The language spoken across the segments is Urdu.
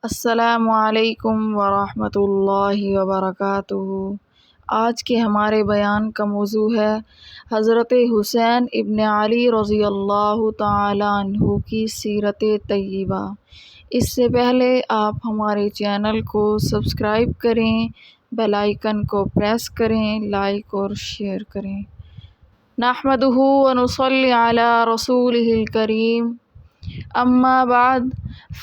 السلام علیکم ورحمۃ اللہ وبرکاتہ۔ آج کے ہمارے بیان کا موضوع ہے حضرت حسین ابن علی رضی اللہ تعالیٰ عنہ کی سیرت طیبہ۔ اس سے پہلے آپ ہمارے چینل کو سبسکرائب کریں، بیل آئیکن کو پریس کریں، لائک اور شیئر کریں۔ نحمدہ ونصلی علی رسولہ الکریم، اما بعد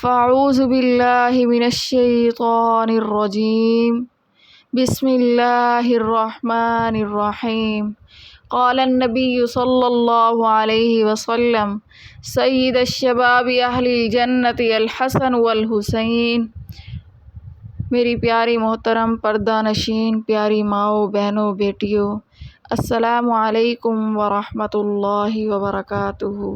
فاعوذ باللہ من الشیطان الرجیم، بسم اللہ الرحمن الرحیم۔ قال النبی صلی اللہ علیہ وسلم سید الشباب اہل الجنت الحسن والحسین۔ میری پیاری محترم پردہ نشین پیاری ماؤں، بہنوں، بیٹیوں، السلام علیکم ورحمۃ اللہ وبرکاتہ۔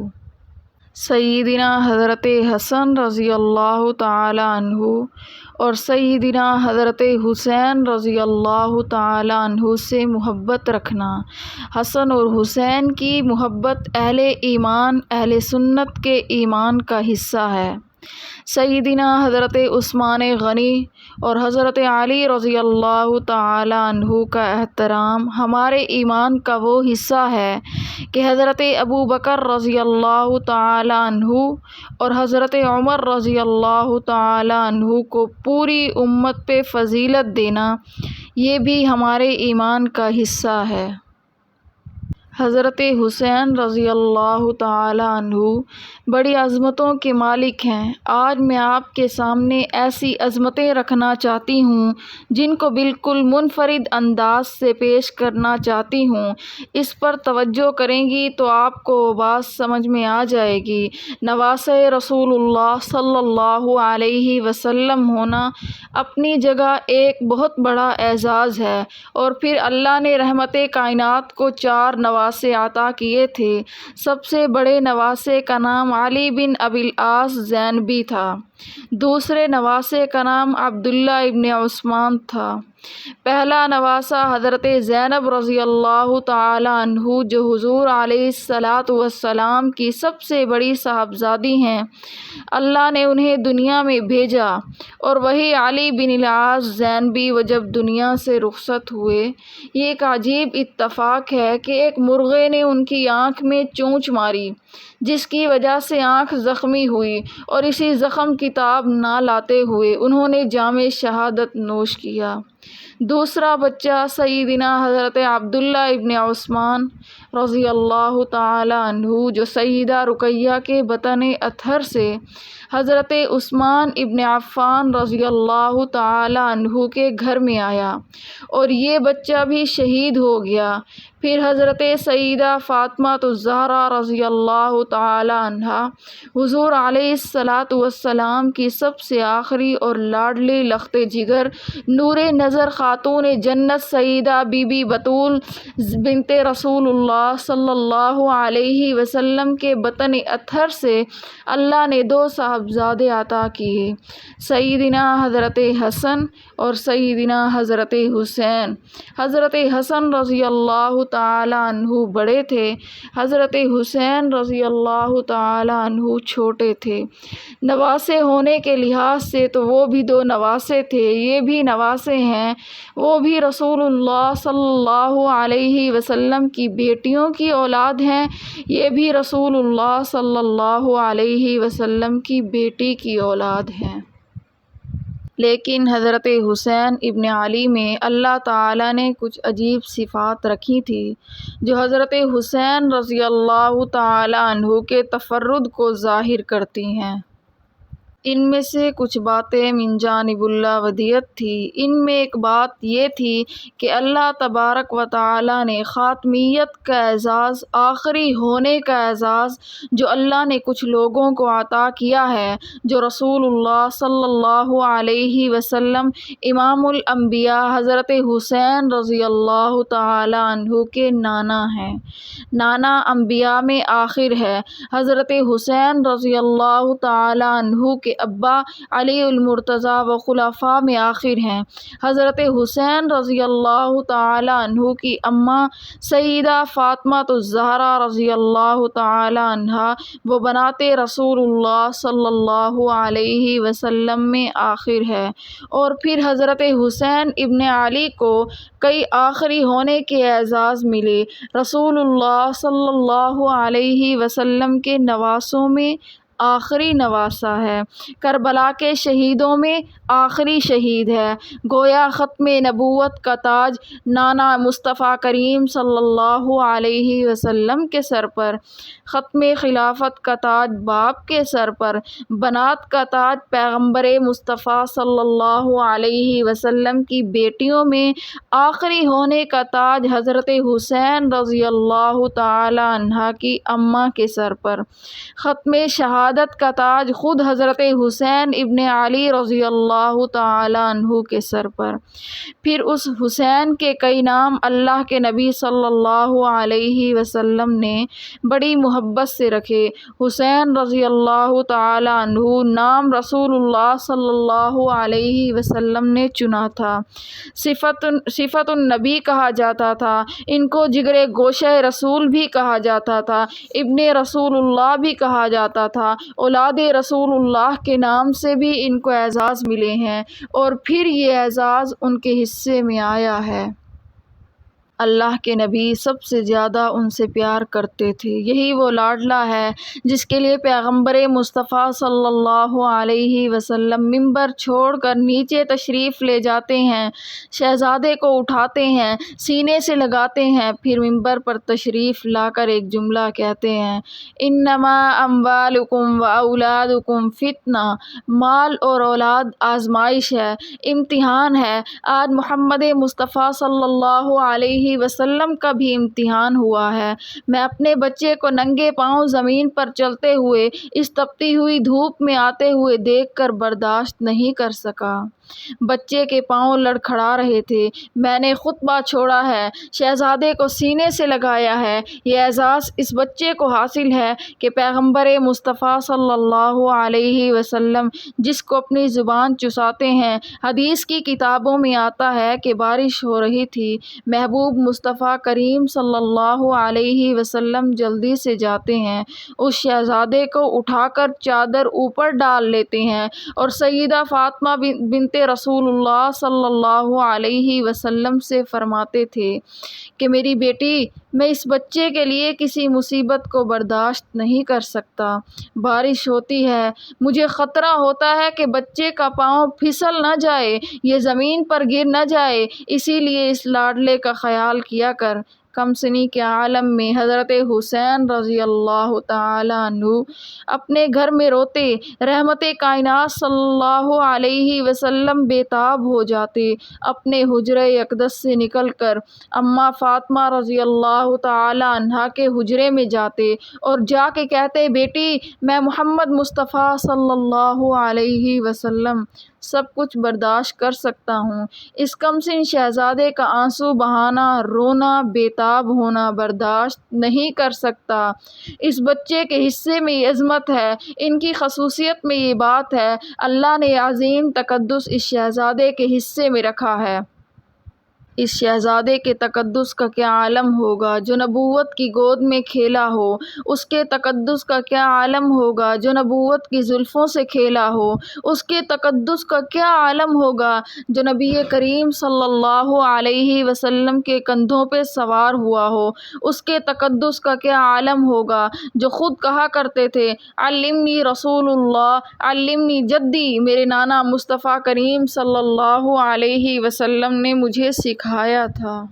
سیدنا حضرت حسن رضی اللہ تعالی عنہ اور سیدنا حضرت حسین رضی اللہ تعالی عنہ سے محبت رکھنا، حسن اور حسین کی محبت اہل ایمان، اہل سنت کے ایمان کا حصہ ہے۔ سیدنا حضرت عثمان غنی اور حضرت علی رضی اللہ تعالی عنہ کا احترام ہمارے ایمان کا وہ حصہ ہے کہ حضرت ابو بکر رضی اللہ تعالی عنہ اور حضرت عمر رضی اللہ تعالی عنہ کو پوری امت پہ فضیلت دینا، یہ بھی ہمارے ایمان کا حصہ ہے۔ حضرت حسین رضی اللہ تعالی عنہ بڑی عظمتوں کے مالک ہیں۔ آج میں آپ کے سامنے ایسی عظمتیں رکھنا چاہتی ہوں جن کو بالکل منفرد انداز سے پیش کرنا چاہتی ہوں۔ اس پر توجہ کریں گی تو آپ کو بات سمجھ میں آ جائے گی۔ نواسہ رسول اللہ صلی اللہ علیہ وسلم ہونا اپنی جگہ ایک بہت بڑا اعزاز ہے، اور پھر اللہ نے رحمت کائنات کو 4 نواسے عطا کیے تھے۔ سب سے بڑے نواسے کا نام علی بن ابی العاص زینبی تھا، دوسرے نواسے کا نام عبداللہ ابن عثمان تھا۔ پہلا نواسہ حضرت زینب رضی اللہ تعالی عنہ جو حضور علیہ الصلاۃ والسلام کی سب سے بڑی صاحبزادی ہیں، اللہ نے انہیں دنیا میں بھیجا، اور وہی علی بن العاص زینبی وہ جب دنیا سے رخصت ہوئے، یہ ایک عجیب اتفاق ہے کہ ایک مرغے نے ان کی آنکھ میں چونچ ماری، جس کی وجہ سے آنکھ زخمی ہوئی، اور اسی زخم کی تاب نہ لاتے ہوئے انہوں نے جام شہادت نوش کیا۔ دوسرا بچہ سیدنا حضرت عبداللہ ابن عثمان رضی اللہ تعالی عنہ جو سیدہ رقیہ کے بطن اطہر سے حضرت عثمان ابن عفان رضی اللہ تعالی عنہ کے گھر میں آیا، اور یہ بچہ بھی شہید ہو گیا۔ پھر حضرت سیدہ فاطمہ الزہرا رضی اللہ تعالی عنہا حضور علیہ الصلاۃ والسلام کی سب سے آخری اور لاڈلی لخت جگر، نور نظر خاتون جنت سیدہ بی بی بطول بنت رسول اللہ صلی اللہ علیہ وسلم کے بطن اطہر سے اللہ نے 2 صاحبزادے عطا کیے، سیدنا حضرت حسن اور سیدنا حضرت حسین۔ حضرت حسن رضی اللہ تعالی عنہ بڑے تھے، حضرت حسین رضی اللہ تعالی عنہ چھوٹے تھے۔ نواسے ہونے کے لحاظ سے تو وہ بھی 2 نواسے تھے، یہ بھی نواسے ہیں، وہ بھی رسول اللہ صلی اللہ علیہ وسلم کی بیٹیوں کی اولاد ہیں، یہ بھی رسول اللہ صلی اللہ علیہ وسلم کی بیٹی کی اولاد ہیں۔ لیکن حضرت حسین ابن علی میں اللہ تعالیٰ نے کچھ عجیب صفات رکھی تھی جو حضرت حسین رضی اللہ تعالی عنہ کے تفرد کو ظاہر کرتی ہیں۔ ان میں سے کچھ باتیں من جانب اللہ ودیعت تھی۔ ان میں ایک بات یہ تھی کہ اللہ تبارک و تعالیٰ نے خاتمیت کا اعزاز، آخری ہونے کا اعزاز جو اللہ نے کچھ لوگوں کو عطا کیا ہے، جو رسول اللہ صلی اللہ علیہ وسلم امام الانبیاء حضرت حسین رضی اللہ تعالی عنہ کے نانا ہیں۔ نانا انبیاء میں آخر ہے۔ حضرت حسین رضی اللہ تعالی عنہ کے ابا علی المرتضیٰ و خلفاء میں آخر ہیں۔ حضرت حسین رضی اللہ تعالی عنہ کی اماں سیدہ فاطمہ الزہرا رضی اللہ تعالی عنہا وہ بنات رسول اللہ صلی اللہ علیہ وسلم میں آخر ہے، اور پھر حضرت حسین ابن علی کو کئی آخری ہونے کے اعزاز ملے۔ رسول اللہ صلی اللہ علیہ وسلم کے نواسوں میں آخری نواسہ ہے، کربلا کے شہیدوں میں آخری شہید ہے۔ گویا ختم نبوت کا تاج نانا مصطفیٰ کریم صلی اللہ علیہ وسلم کے سر پر، ختم خلافت کا تاج باپ کے سر پر، بنات کا تاج پیغمبر مصطفیٰ صلی اللہ علیہ وسلم کی بیٹیوں میں آخری ہونے کا تاج حضرت حسین رضی اللہ تعالی عنہ کی اماں کے سر پر، ختم شہادت کا تاج خود حضرت حسین ابن علی رضی اللہ تعالی عنہ کے سر پر۔ پھر اس حسین کے کئی نام اللہ کے نبی صلی اللہ علیہ وسلم نے بڑی محبت سے رکھے۔ حسین رضی اللہ تعالی عنہ نام رسول اللہ صلی اللہ علیہ وسلم نے چنا تھا۔ صفت النبی کہا جاتا تھا، ان کو جگر گوشہ رسول بھی کہا جاتا تھا، ابن رسول اللہ بھی کہا جاتا تھا، اولاد رسول اللہ کے نام سے بھی ان کو اعزاز ملے ہیں، اور پھر یہ اعزاز ان کے حصے میں آیا ہے۔ اللہ کے نبی سب سے زیادہ ان سے پیار کرتے تھے، یہی وہ لاڈلا ہے جس کے لیے پیغمبر مصطفیٰ صلی اللہ علیہ وسلم ممبر چھوڑ کر نیچے تشریف لے جاتے ہیں، شہزادے کو اٹھاتے ہیں، سینے سے لگاتے ہیں، پھر ممبر پر تشریف لا کر ایک جملہ کہتے ہیں، انما اموالکم و اولادکم فتنہ، مال اور اولاد آزمائش ہے، امتحان ہے۔ آج محمد مصطفیٰ صلی اللہ علیہ وسلم کا بھی امتحان ہوا ہے۔ میں اپنے بچے کو ننگے پاؤں زمین پر چلتے ہوئے، اس تپتی ہوئی دھوپ میں آتے ہوئے دیکھ کر برداشت نہیں کر سکا۔ بچے کے پاؤں لڑکھڑا رہے تھے، میں نے خطبہ چھوڑا ہے، شہزادے کو سینے سے لگایا ہے۔ یہ اعزاز اس بچے کو حاصل ہے کہ پیغمبر مصطفیٰ صلی اللہ علیہ وسلم جس کو اپنی زبان چساتے ہیں۔ حدیث کی کتابوں میں آتا ہے کہ بارش ہو رہی تھی، محبوب مصطفیٰ کریم صلی اللہ علیہ وسلم جلدی سے جاتے ہیں، اس شہزادے کو اٹھا کر چادر اوپر ڈال لیتے ہیں، اور سیدہ فاطمہ بنت رسول اللہ صلی اللہ علیہ وسلم سے فرماتے تھے کہ میری بیٹی، میں اس بچے کے لیے کسی مصیبت کو برداشت نہیں کر سکتا۔ بارش ہوتی ہے، مجھے خطرہ ہوتا ہے کہ بچے کا پاؤں پھسل نہ جائے، یہ زمین پر گر نہ جائے، اسی لیے اس لاڈلے کا خیال کیا کر۔ کم سنی کے عالم میں حضرت حسین رضی اللہ تعالی عنہ اپنے گھر میں روتے، رحمت کائنات صلی اللہ علیہ وسلم بے تاب ہو جاتے، اپنے حجرہ اقدس سے نکل کر اماں فاطمہ رضی اللہ تعالی عنہا کے حجرے میں جاتے، اور جا کے کہتے، بیٹی، میں محمد مصطفیٰ صلی اللہ علیہ وسلم سب کچھ برداشت کر سکتا ہوں، اس کم سن شہزادے کا آنسو بہانا، رونا، بے تاب ہونا برداشت نہیں کر سکتا۔ اس بچے کے حصے میں یہ عظمت ہے، ان کی خصوصیت میں یہ بات ہے، اللہ نے عظیم تقدس اس شہزادے کے حصے میں رکھا ہے۔ اس شہزادے کے تقدس کا کیا عالم ہوگا جو نبوت کی گود میں کھیلا ہو، اس کے تقدس کا کیا عالم ہوگا جو نبوت کی زلفوں سے کھیلا ہو، اس کے تقدس کا کیا عالم ہوگا جو نبی کریم صلی اللہ علیہ وسلم کے کندھوں پہ سوار ہوا ہو، اس کے تقدس کا کیا عالم ہوگا جو خود کہا کرتے تھے، علمنی رسول اللہ، علمنی جدی، میرے نانا مصطفیٰ کریم صلی اللہ علیہ وسلم نے مجھے سکھایا تھا۔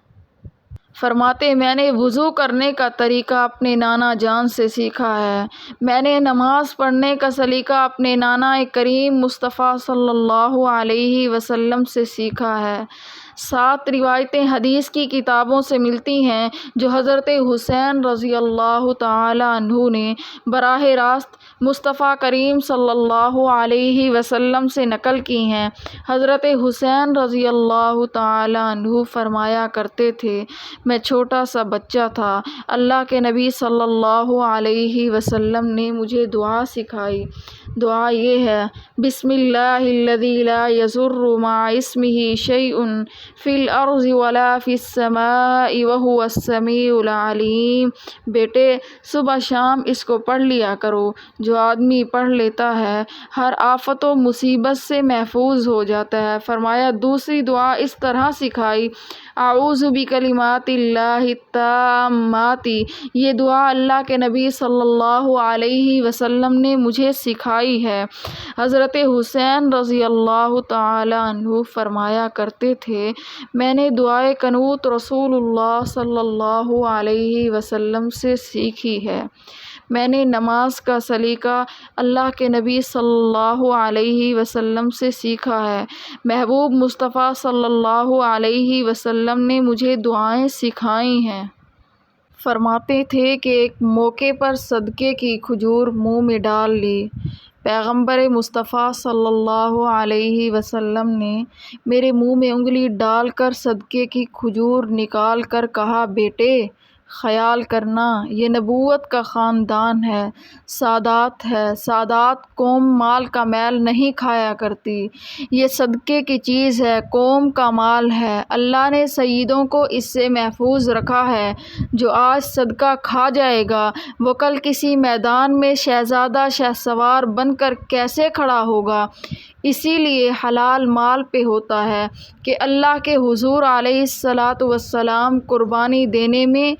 فرماتے، میں نے وضو کرنے کا طریقہ اپنے نانا جان سے سیکھا ہے، میں نے نماز پڑھنے کا سلیقہ اپنے نانا کریم مصطفیٰ صلی اللہ علیہ وسلم سے سیکھا ہے۔ 7 روایتیں حدیث کی کتابوں سے ملتی ہیں جو حضرت حسین رضی اللہ تعالی عنہ نے براہ راست مصطفیٰ کریم صلی اللہ علیہ وسلم سے نقل کی ہیں۔ حضرت حسین رضی اللہ تعالی عنہ فرمایا کرتے تھے، میں چھوٹا سا بچہ تھا، اللہ کے نبی صلی اللہ علیہ وسلم نے مجھے دعا سکھائی، دعا یہ ہے: بسم اللہ الذی لا یضر مع اسمہ شیء فی الارض ولا فی السماء وہو السمیع العلیم۔ بیٹے، صبح شام اس کو پڑھ لیا کرو۔ جو آدمی پڑھ لیتا ہے ہر آفت و مصیبت سے محفوظ ہو جاتا ہے۔ فرمایا دوسری دعا اس طرح سکھائی: اعوذ بکلمات اللہ التامات۔ یہ دعا اللہ کے نبی صلی اللہ علیہ وسلم نے مجھے سکھائی ہے۔ حضرت حسین رضی اللہ تعالی عنہ فرمایا کرتے تھے: میں نے دعائے قنوت رسول اللہ صلی اللہ علیہ وسلم سے سیکھی ہے۔ میں نے نماز کا سلیقہ اللہ کے نبی صلی اللہ علیہ وسلم سے سیکھا ہے۔ محبوب مصطفیٰ صلی اللہ علیہ وسلم نے مجھے دعائیں سکھائی ہیں۔ فرماتے تھے کہ ایک موقع پر صدقے کی کھجور منہ میں ڈال لی۔ پیغمبر مصطفیٰ صلی اللہ علیہ وسلم نے میرے منہ میں انگلی ڈال کر صدقے کی کھجور نکال کر کہا: بیٹے، خیال کرنا، یہ نبوت کا خاندان ہے، سادات ہے۔ سادات قوم مال کا میل نہیں کھایا کرتی، یہ صدقے کی چیز ہے، قوم کا مال ہے۔ اللہ نے سیدوں کو اس سے محفوظ رکھا ہے۔ جو آج صدقہ کھا جائے گا وہ کل کسی میدان میں شہزادہ شہسوار بن کر کیسے کھڑا ہوگا؟ اسی لیے حلال مال پہ ہوتا ہے کہ اللہ کے حضور علیہ الصلاۃ والسلام قربانی دینے میں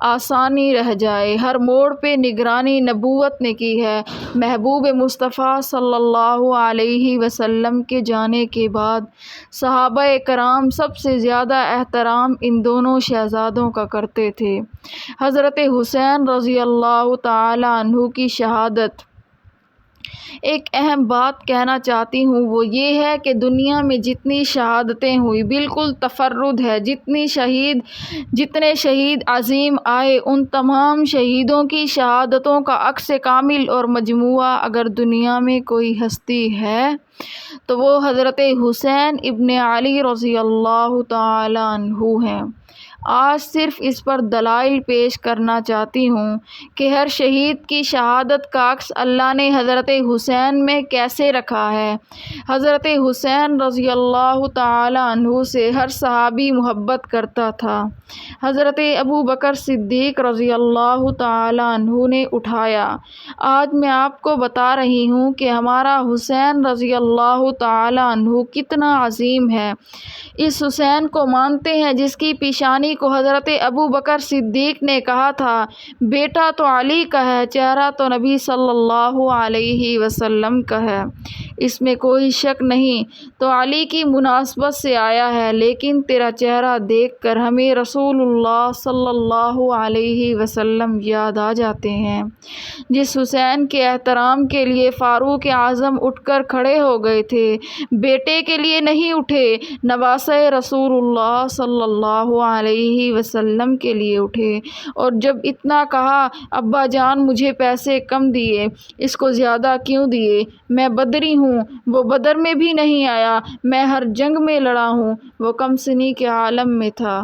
آسانی رہ جائے۔ ہر موڑ پہ نگرانی نبوت نے کی ہے۔ محبوب مصطفیٰ صلی اللہ علیہ وسلم کے جانے کے بعد صحابہ کرام سب سے زیادہ احترام ان دونوں شہزادوں کا کرتے تھے۔ حضرت حسین رضی اللہ تعالی عنہ کی شہادت۔ ایک اہم بات کہنا چاہتی ہوں، وہ یہ ہے کہ دنیا میں جتنی شہادتیں ہوئی بالکل تفرد ہے۔ جتنے شہید عظیم آئے ان تمام شہیدوں کی شہادتوں کا عکس کامل اور مجموعہ اگر دنیا میں کوئی ہستی ہے تو وہ حضرت حسین ابن علی رضی اللہ تعالی عنہ ہیں۔ آج صرف اس پر دلائل پیش کرنا چاہتی ہوں کہ ہر شہید کی شہادت کا عکس اللہ نے حضرت حسین میں کیسے رکھا ہے۔ حضرت حسین رضی اللہ تعالی عنہ سے ہر صحابی محبت کرتا تھا۔ حضرت ابوبکر صدیق رضی اللہ تعالی عنہ نے اٹھایا: آج میں آپ کو بتا رہی ہوں کہ ہمارا حسین رضی اللہ تعالی عنہ کتنا عظیم ہے۔ اس حسین کو مانتے ہیں جس کی پیشانی کو حضرت ابوبکر صدیق نے کہا تھا: بیٹا تو علی کا ہے، چہرہ تو نبی صلی اللہ علیہ وسلم کا ہے۔ اس میں کوئی شک نہیں، تو علی کی مناسبت سے آیا ہے، لیکن تیرا چہرہ دیکھ کر ہمیں رسول اللہ صلی اللہ علیہ وسلم یاد آ جاتے ہیں۔ جس حسین کے احترام کے لیے فاروق اعظم اٹھ کر کھڑے ہو گئے تھے، بیٹے کے لیے نہیں اٹھے، نواسہ رسول اللہ صلی اللہ علیہ وسلم کے لیے اٹھے، اور جب اتنا کہا: ابا جان مجھے پیسے کم دیے، اس کو زیادہ کیوں دیے؟ میں بدری ہوں، وہ بدر میں بھی نہیں آیا، میں ہر جنگ میں لڑا ہوں، وہ کم سنی کے عالم میں تھا۔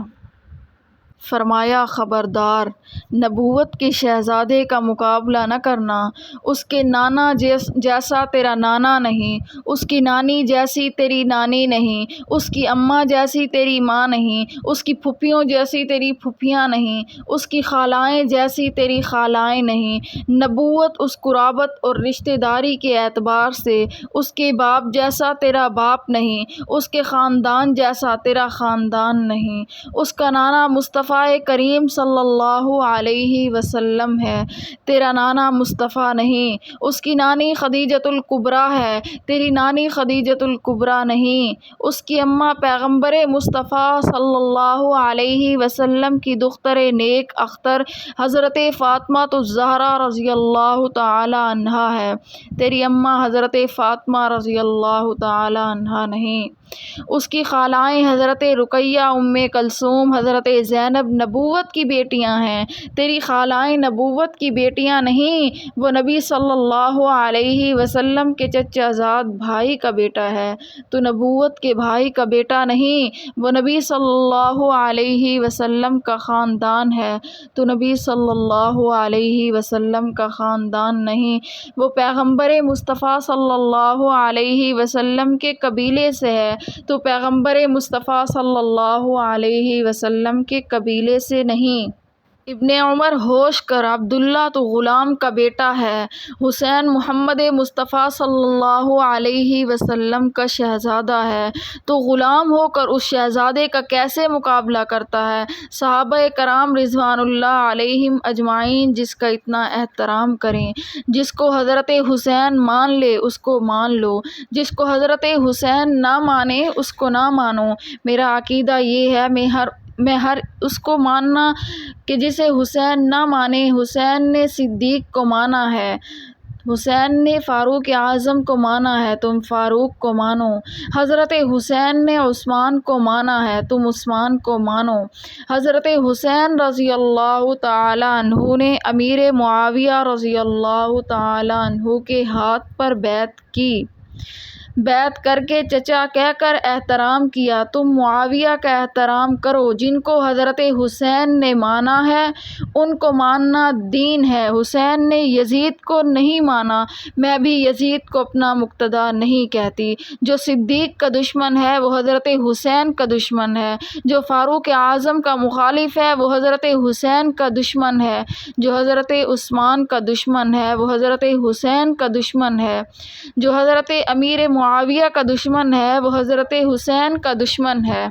فرمایا: خبردار، نبوت کے شہزادے کا مقابلہ نہ کرنا۔ اس کے نانا جیسا تیرا نانا نہیں، اس کی نانی جیسی تیری نانی نہیں، اس کی اماں جیسی تیری ماں نہیں، اس کی پھوپھیوں جیسی تیری پھوپھیاں نہیں، اس کی خالائیں جیسی تیری خالائیں نہیں۔ نبوت اس قرابت اور رشتہ داری کے اعتبار سے اس کے باپ جیسا تیرا باپ نہیں، اس کے خاندان جیسا تیرا خاندان نہیں۔ اس کا نانا مصطفیٰ کریم صلی اللہ علیہ وسلم ہے، تیرا نانا مصطفیٰ نہیں۔ اس کی نانی خدیجۃ الکبریٰ ہے، تیری نانی خدیجۃ الکبریٰ نہیں۔ اس کی اماں پیغمبر مصطفیٰ صلی اللہ علیہ وسلم کی دختر نیک اختر حضرت فاطمہ الزہرا رضی اللہ تعالی عنہا ہے، تیری اماں حضرت فاطمہ رضی اللہ تعالی عنہا نہیں۔ اس کی خالائیں حضرت رقیہ، ام کلثوم، حضرت زینب زینب نبوت کی بیٹیاں ہیں، تیری خالائیں نبوت کی بیٹیاں نہیں، وہ نبی صلی اللہ علیہ وسلم کے چچا زاد بھائی کا بیٹا ہے، تو نبوت کے بھائی کا بیٹا نہیں، وہ نبی صلی اللہ علیہ وسلم کا خاندان ہے، تو نبی صلی اللہ علیہ وسلم کا خاندان نہیں، وہ پیغمبر مصطفیٰ صلی اللہ علیہ وسلم کے قبیلے سے ہے، تو پیغمبر مصطفیٰ صلی اللہ علیہ وسلم کے قبیلے سے نہیں۔ ابن عمر ہوش کر، عبداللہ تو غلام کا بیٹا ہے، حسین محمد مصطفیٰ صلی اللہ علیہ وسلم کا شہزادہ ہے، تو غلام ہو کر اس شہزادے کا کیسے مقابلہ کرتا ہے؟ صحابہ کرام رضوان اللہ علیہم اجمعین جس کا اتنا احترام کریں، جس کو حضرت حسین مان لے اس کو مان لو، جس کو حضرت حسین نہ مانے اس کو نہ مانو۔ میرا عقیدہ یہ ہے، میں ہر اس کو ماننا کہ جسے حسین نہ مانے۔ حسین نے صدیق کو مانا ہے، حسین نے فاروق اعظم کو مانا ہے، تم فاروق کو مانو۔ حضرت حسین نے عثمان کو مانا ہے، تم عثمان کو مانو۔ حضرت حسین رضی اللہ تعالی عنہ نے امیر معاویہ رضی اللہ تعالی عنہ کے ہاتھ پر بیعت کی، بیعت کر کے چچا کہہ کر احترام کیا، تم معاویہ کا احترام کرو۔ جن کو حضرت حسین نے مانا ہے ان کو ماننا دین ہے۔ حسین نے یزید کو نہیں مانا، میں بھی یزید کو اپنا مقتدی نہیں کہتی۔ جو صدیق کا دشمن ہے وہ حضرت حسین کا دشمن ہے، جو فاروق اعظم کا مخالف ہے وہ حضرت حسین کا دشمن ہے، جو حضرت عثمان کا دشمن ہے وہ حضرت حسین کا دشمن ہے، جو حضرت امیر معاویہ کا دشمن ہے وہ حضرت حسین کا دشمن ہے۔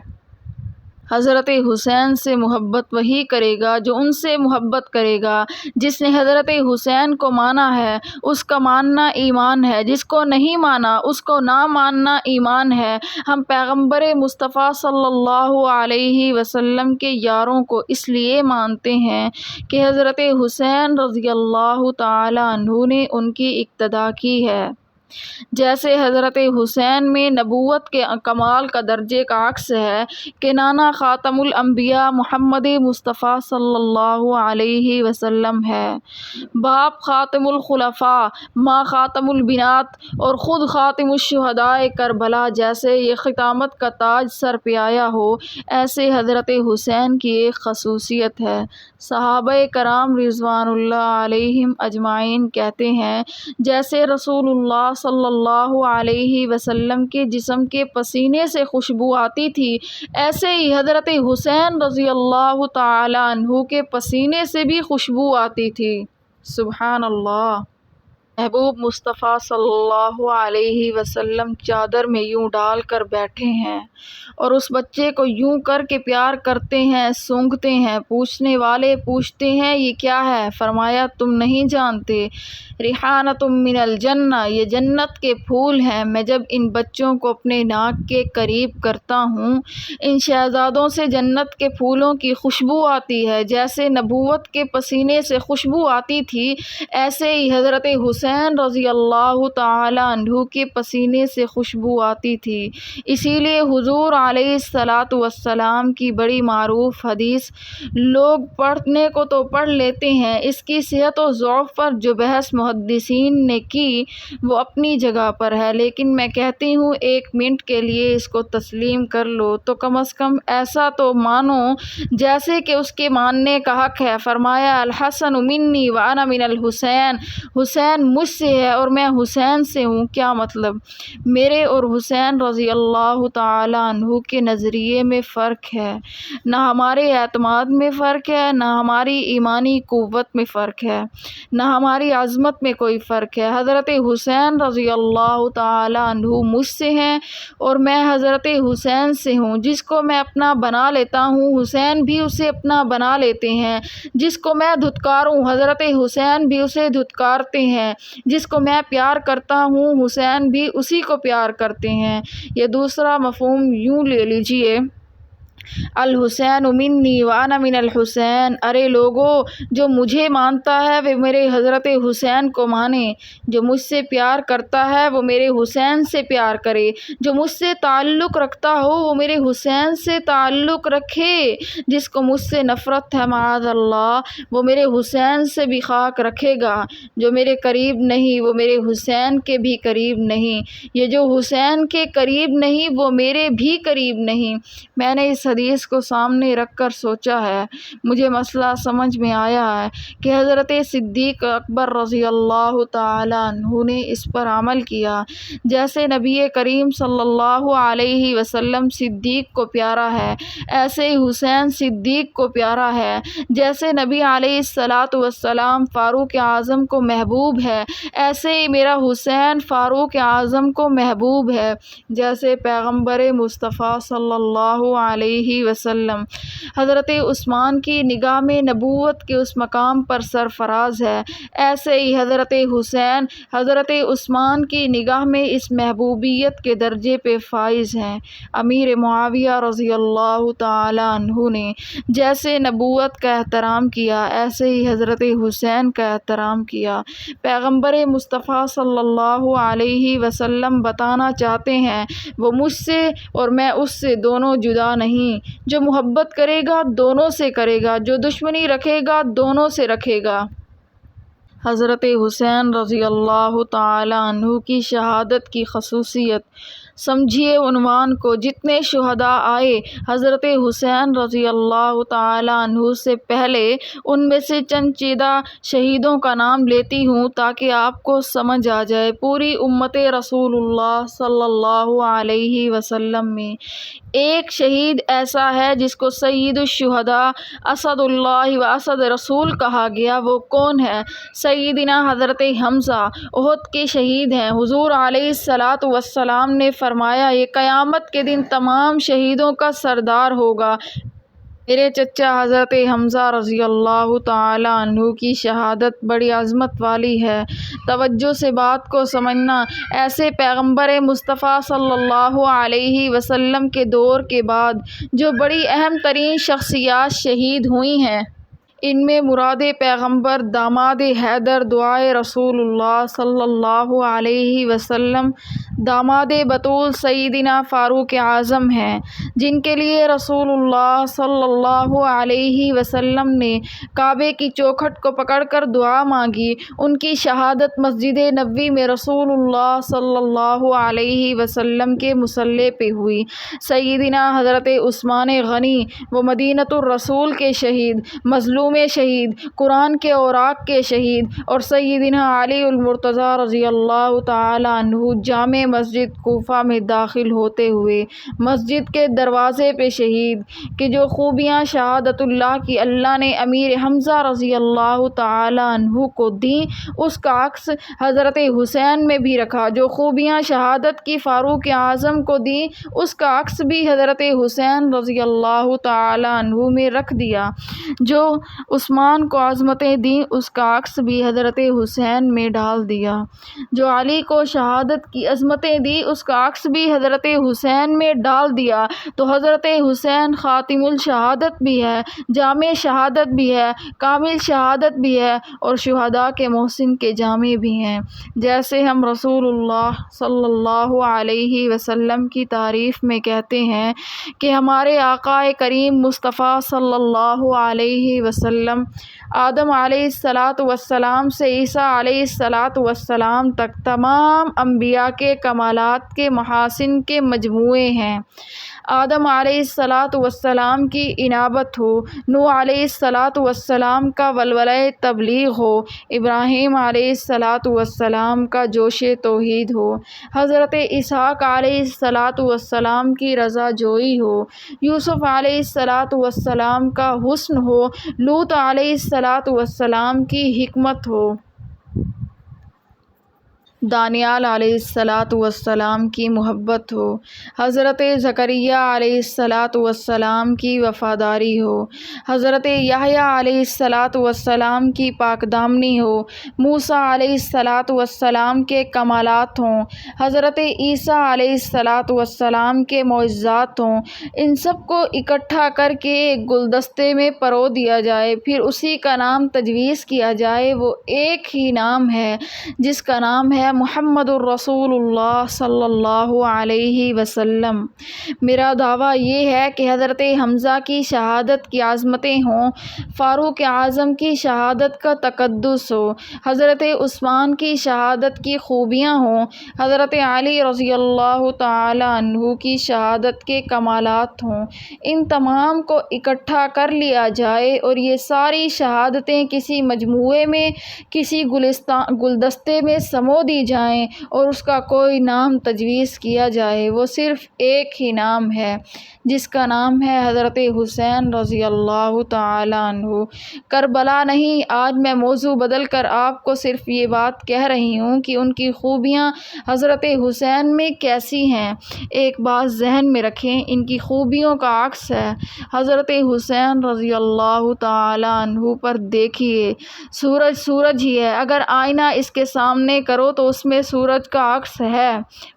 حضرت حسین سے محبت وہی کرے گا جو ان سے محبت کرے گا۔ جس نے حضرت حسین کو مانا ہے اس کا ماننا ایمان ہے، جس کو نہیں مانا اس کو نہ ماننا ایمان ہے۔ ہم پیغمبر مصطفیٰ صلی اللہ علیہ وسلم کے یاروں کو اس لیے مانتے ہیں کہ حضرت حسین رضی اللہ تعالی عنہ نے ان کی اقتداء کی ہے۔ جیسے حضرت حسین میں نبوت کے کمال کا درجے کا عکس ہے کہ نانا خاتم الانبیاء محمد مصطفیٰ صلی اللہ علیہ وسلم ہے، باپ خاتم الخلفاء، ماں خاتم البنات اور خود خاتم الشہداء کربلا۔ جیسے یہ ختامت کا تاج سر پہ آیا ہو، ایسے حضرت حسین کی ایک خصوصیت ہے۔ صحابہ کرام رضوان اللہ علیہم اجمعین کہتے ہیں جیسے رسول اللہ صلی اللہ علیہ وسلم کے جسم کے پسینے سے خوشبو آتی تھی، ایسے ہی حضرت حسین رضی اللہ تعالی عنہ کے پسینے سے بھی خوشبو آتی تھی۔ سبحان اللہ۔ محبوب مصطفیٰ صلی اللہ علیہ وسلم چادر میں یوں ڈال کر بیٹھے ہیں اور اس بچے کو یوں کر کے پیار کرتے ہیں، سونگھتے ہیں۔ پوچھنے والے پوچھتے ہیں یہ کیا ہے؟ فرمایا تم نہیں جانتے، ریحانۃ من الجنہ، یہ جنت کے پھول ہیں۔ میں جب ان بچوں کو اپنے ناک کے قریب کرتا ہوں، ان شہزادوں سے جنت کے پھولوں کی خوشبو آتی ہے۔ جیسے نبوت کے پسینے سے خوشبو آتی تھی، ایسے ہی حضرت حسین رضی اللہ تعالی عنہ کے پسینے سے خوشبو آتی تھی۔ اسی لیے حضور علیہ الصلاۃ والسلام کی بڑی معروف حدیث لوگ پڑھنے کو تو پڑھ لیتے ہیں، اس کی صحت و ضعف پر جو بحث محدثین نے کی وہ اپنی جگہ پر ہے، لیکن میں کہتی ہوں ایک منٹ کے لیے اس کو تسلیم کر لو تو کم از کم ایسا تو مانو جیسے کہ اس کے ماننے کا حق ہے۔ فرمایا الحسن منی وانا من الحسین، حسین مجھ سے ہے اور میں حسین سے ہوں۔ کیا مطلب؟ میرے اور حسین رضی اللہ تعالی عنہ کے نظریے میں فرق ہے، نہ ہمارے اعتماد میں فرق ہے، نہ ہماری ایمانی قوت میں فرق ہے، نہ ہماری عظمت میں کوئی فرق ہے۔ حضرت حسین رضی اللہ تعالی عنہ مجھ سے ہیں اور میں حضرت حسین سے ہوں۔ جس کو میں اپنا بنا لیتا ہوں حسین بھی اسے اپنا بنا لیتے ہیں، جس کو میں دھتکاروں حضرت حسین بھی اسے دھتکارتے ہیں، جس کو میں پیار کرتا ہوں حسین بھی اسی کو پیار کرتے ہیں۔ یہ دوسرا مفہوم یوں لے لیجئے الحسین منی وانا من الحسین، ارے لوگو جو مجھے مانتا ہے وہ میرے حضرت حسین کو مانے، جو مجھ سے پیار کرتا ہے وہ میرے حسین سے پیار کرے، جو مجھ سے تعلق رکھتا ہو وہ میرے حسین سے تعلق رکھے، جس کو مجھ سے نفرت ہے معاذ اللہ وہ میرے حسین سے بھی خاک رکھے گا، جو میرے قریب نہیں وہ میرے حسین کے بھی قریب نہیں، یہ جو حسین کے قریب نہیں وہ میرے بھی قریب نہیں۔ میں نے اس حدیث کو سامنے رکھ کر سوچا ہے، مجھے مسئلہ سمجھ میں آیا ہے کہ حضرت صدیق اکبر رضی اللہ تعالیٰ عنہ نے اس پر عمل کیا۔ جیسے نبی کریم صلی اللہ علیہ وسلم صدیق کو پیارا ہے، ایسے ہی حسین صدیق کو پیارا ہے۔ جیسے نبی علیہ السلام فاروق اعظم کو محبوب ہے، ایسے ہی میرا حسین فاروق اعظم کو محبوب ہے۔ جیسے پیغمبر مصطفیٰ صلی اللہ علیہ وسلم حضرت عثمان کی نگاہ میں نبوت کے اس مقام پر سرفراز ہے، ایسے ہی حضرت حسین حضرت عثمان کی نگاہ میں اس محبوبیت کے درجے پہ فائز ہیں۔ امیر معاویہ رضی اللہ تعالی عنہ نے جیسے نبوت کا احترام کیا، ایسے ہی حضرت حسین کا احترام کیا۔ پیغمبر مصطفیٰ صلی اللہ علیہ وسلم بتانا چاہتے ہیں وہ مجھ سے اور میں اس سے دونوں جدا نہیں، جو محبت کرے گا دونوں سے کرے گا، جو دشمنی رکھے گا دونوں سے رکھے گا۔ حضرت حسین رضی اللہ تعالی عنہ کی شہادت کی خصوصیت سمجھیے عنوان کو۔ جتنے شہداء آئے حضرت حسین رضی اللہ تعالی عنہ سے پہلے ان میں سے چند چیدہ شہیدوں کا نام لیتی ہوں تاکہ آپ کو سمجھ آ جائے۔ پوری امت رسول اللہ صلی اللہ علیہ وسلم میں ایک شہید ایسا ہے جس کو سید الشہداء اسد اللہ و اسد رسول کہا گیا، وہ کون ہے؟ سیدنا حضرت حمزہ احد کے شہید ہیں۔ حضور علیہ السلام نے فرمایا یہ قیامت کے دن تمام شہیدوں کا سردار ہوگا۔ میرے چچا حضرت حمزہ رضی اللہ تعالی عنہ کی شہادت بڑی عظمت والی ہے، توجہ سے بات کو سمجھنا۔ ایسے پیغمبر مصطفیٰ صلی اللہ علیہ وسلم کے دور کے بعد جو بڑی اہم ترین شخصیات شہید ہوئی ہیں، ان میں مراد پیغمبر، داماد حیدر، دعائے رسول اللہ صلی اللہ علیہ وسلم، داماد بطول سیدنا فاروق اعظم ہیں، جن کے لیے رسول اللہ صلی اللہ علیہ وسلم نے کعبے کی چوکھٹ کو پکڑ کر دعا مانگی۔ ان کی شہادت مسجد نبوی میں رسول اللہ صلی اللہ علیہ وسلم کے مصلی پہ ہوئی۔ سیدنا حضرت عثمان غنی وہ مدینۃ الرسول کے شہید، مظلوم شہید، قرآن کے اوراق کے شہید، اور سیدنا علی المرتضیٰ رضی اللہ تعالی عنہ جامع مسجد کوفہ میں داخل ہوتے ہوئے مسجد کے دروازے پہ شہید، کہ جو خوبیاں شہادت اللہ کی اللہ نے امیر حمزہ رضی اللہ تعالی عنہ کو دیں اس کا عکس حضرت حسین میں بھی رکھا، جو خوبیاں شہادت کی فاروق اعظم کو دیں اس کا عکس بھی حضرت حسین رضی اللہ تعالی عنہ میں رکھ دیا، جو عثمان کو عظمتیں دیں اس کا عکس بھی حضرت حسین میں ڈال دیا، جو علی کو شہادت کی عظمتیں دی اس کا عکس بھی حضرت حسین میں ڈال دیا۔ تو حضرت حسین خاتم الشہادت بھی ہے، جامع شہادت بھی ہے، کامل شہادت بھی ہے، اور شہداء کے محسن کے جامع بھی ہیں۔ جیسے ہم رسول اللہ صلی اللہ علیہ وسلم کی تعریف میں کہتے ہیں کہ ہمارے آقا کریم مصطفیٰ صلی اللہ علیہ وسلم آدم علیہ السلام سے عیسیٰ علیہ السلام تک تمام انبیاء کے کمالات کے محاسن کے مجموعے ہیں۔ آدم علیہ السلام کی انابت ہو، نوح علیہ السلام کا ولولہ تبلیغ ہو، ابراہیم علیہ السلام کا جوش توحید ہو، حضرت اسحاق علیہ السلام کی رضا جوئی ہو، یوسف علیہ السلام کا حسن ہو، لوط علیہ السلام کی حکمت ہو، دانیال علیہ السلام کی محبت ہو، حضرت زکریا علیہ السلام کی وفاداری ہو، حضرت یحییٰ علیہ السلام کی پاک دامنی ہو، موسیٰ علیہ السلام کے کمالات ہوں، حضرت عیسیٰ علیہ السلام کے معجزات ہوں، ان سب کو اکٹھا کر کے ایک گلدستے میں پرو دیا جائے، پھر اسی کا نام تجویز کیا جائے۔ وہ ایک ہی نام ہے جس کا نام ہے محمد الرسول اللہ صلی اللہ علیہ وسلم۔ میرا دعویٰ یہ ہے کہ حضرت حمزہ کی شہادت کی عظمتیں ہوں، فاروق اعظم کی شہادت کا تقدس ہو، حضرت عثمان کی شہادت کی خوبیاں ہوں، حضرت علی رضی اللہ تعالی عنہ کی شہادت کے کمالات ہوں، ان تمام کو اکٹھا کر لیا جائے اور یہ ساری شہادتیں کسی مجموعے میں، کسی گلدستے میں سمو دی جائیں اور اس کا کوئی نام تجویز کیا جائے۔ وہ صرف ایک ہی نام ہے جس کا نام ہے حضرت حسین رضی اللہ تعالی عنہ۔ کربلا نہیں، آج میں موضوع بدل کر آپ کو صرف یہ بات کہہ رہی ہوں کہ ان کی خوبیاں حضرت حسین میں کیسی ہیں۔ ایک بات ذہن میں رکھیں، ان کی خوبیوں کا عکس ہے حضرت حسین رضی اللہ تعالی عنہ پر دیکھیے، سورج ہی ہے، اگر آئینہ اس کے سامنے کرو تو اس میں سورج کا عکس ہے،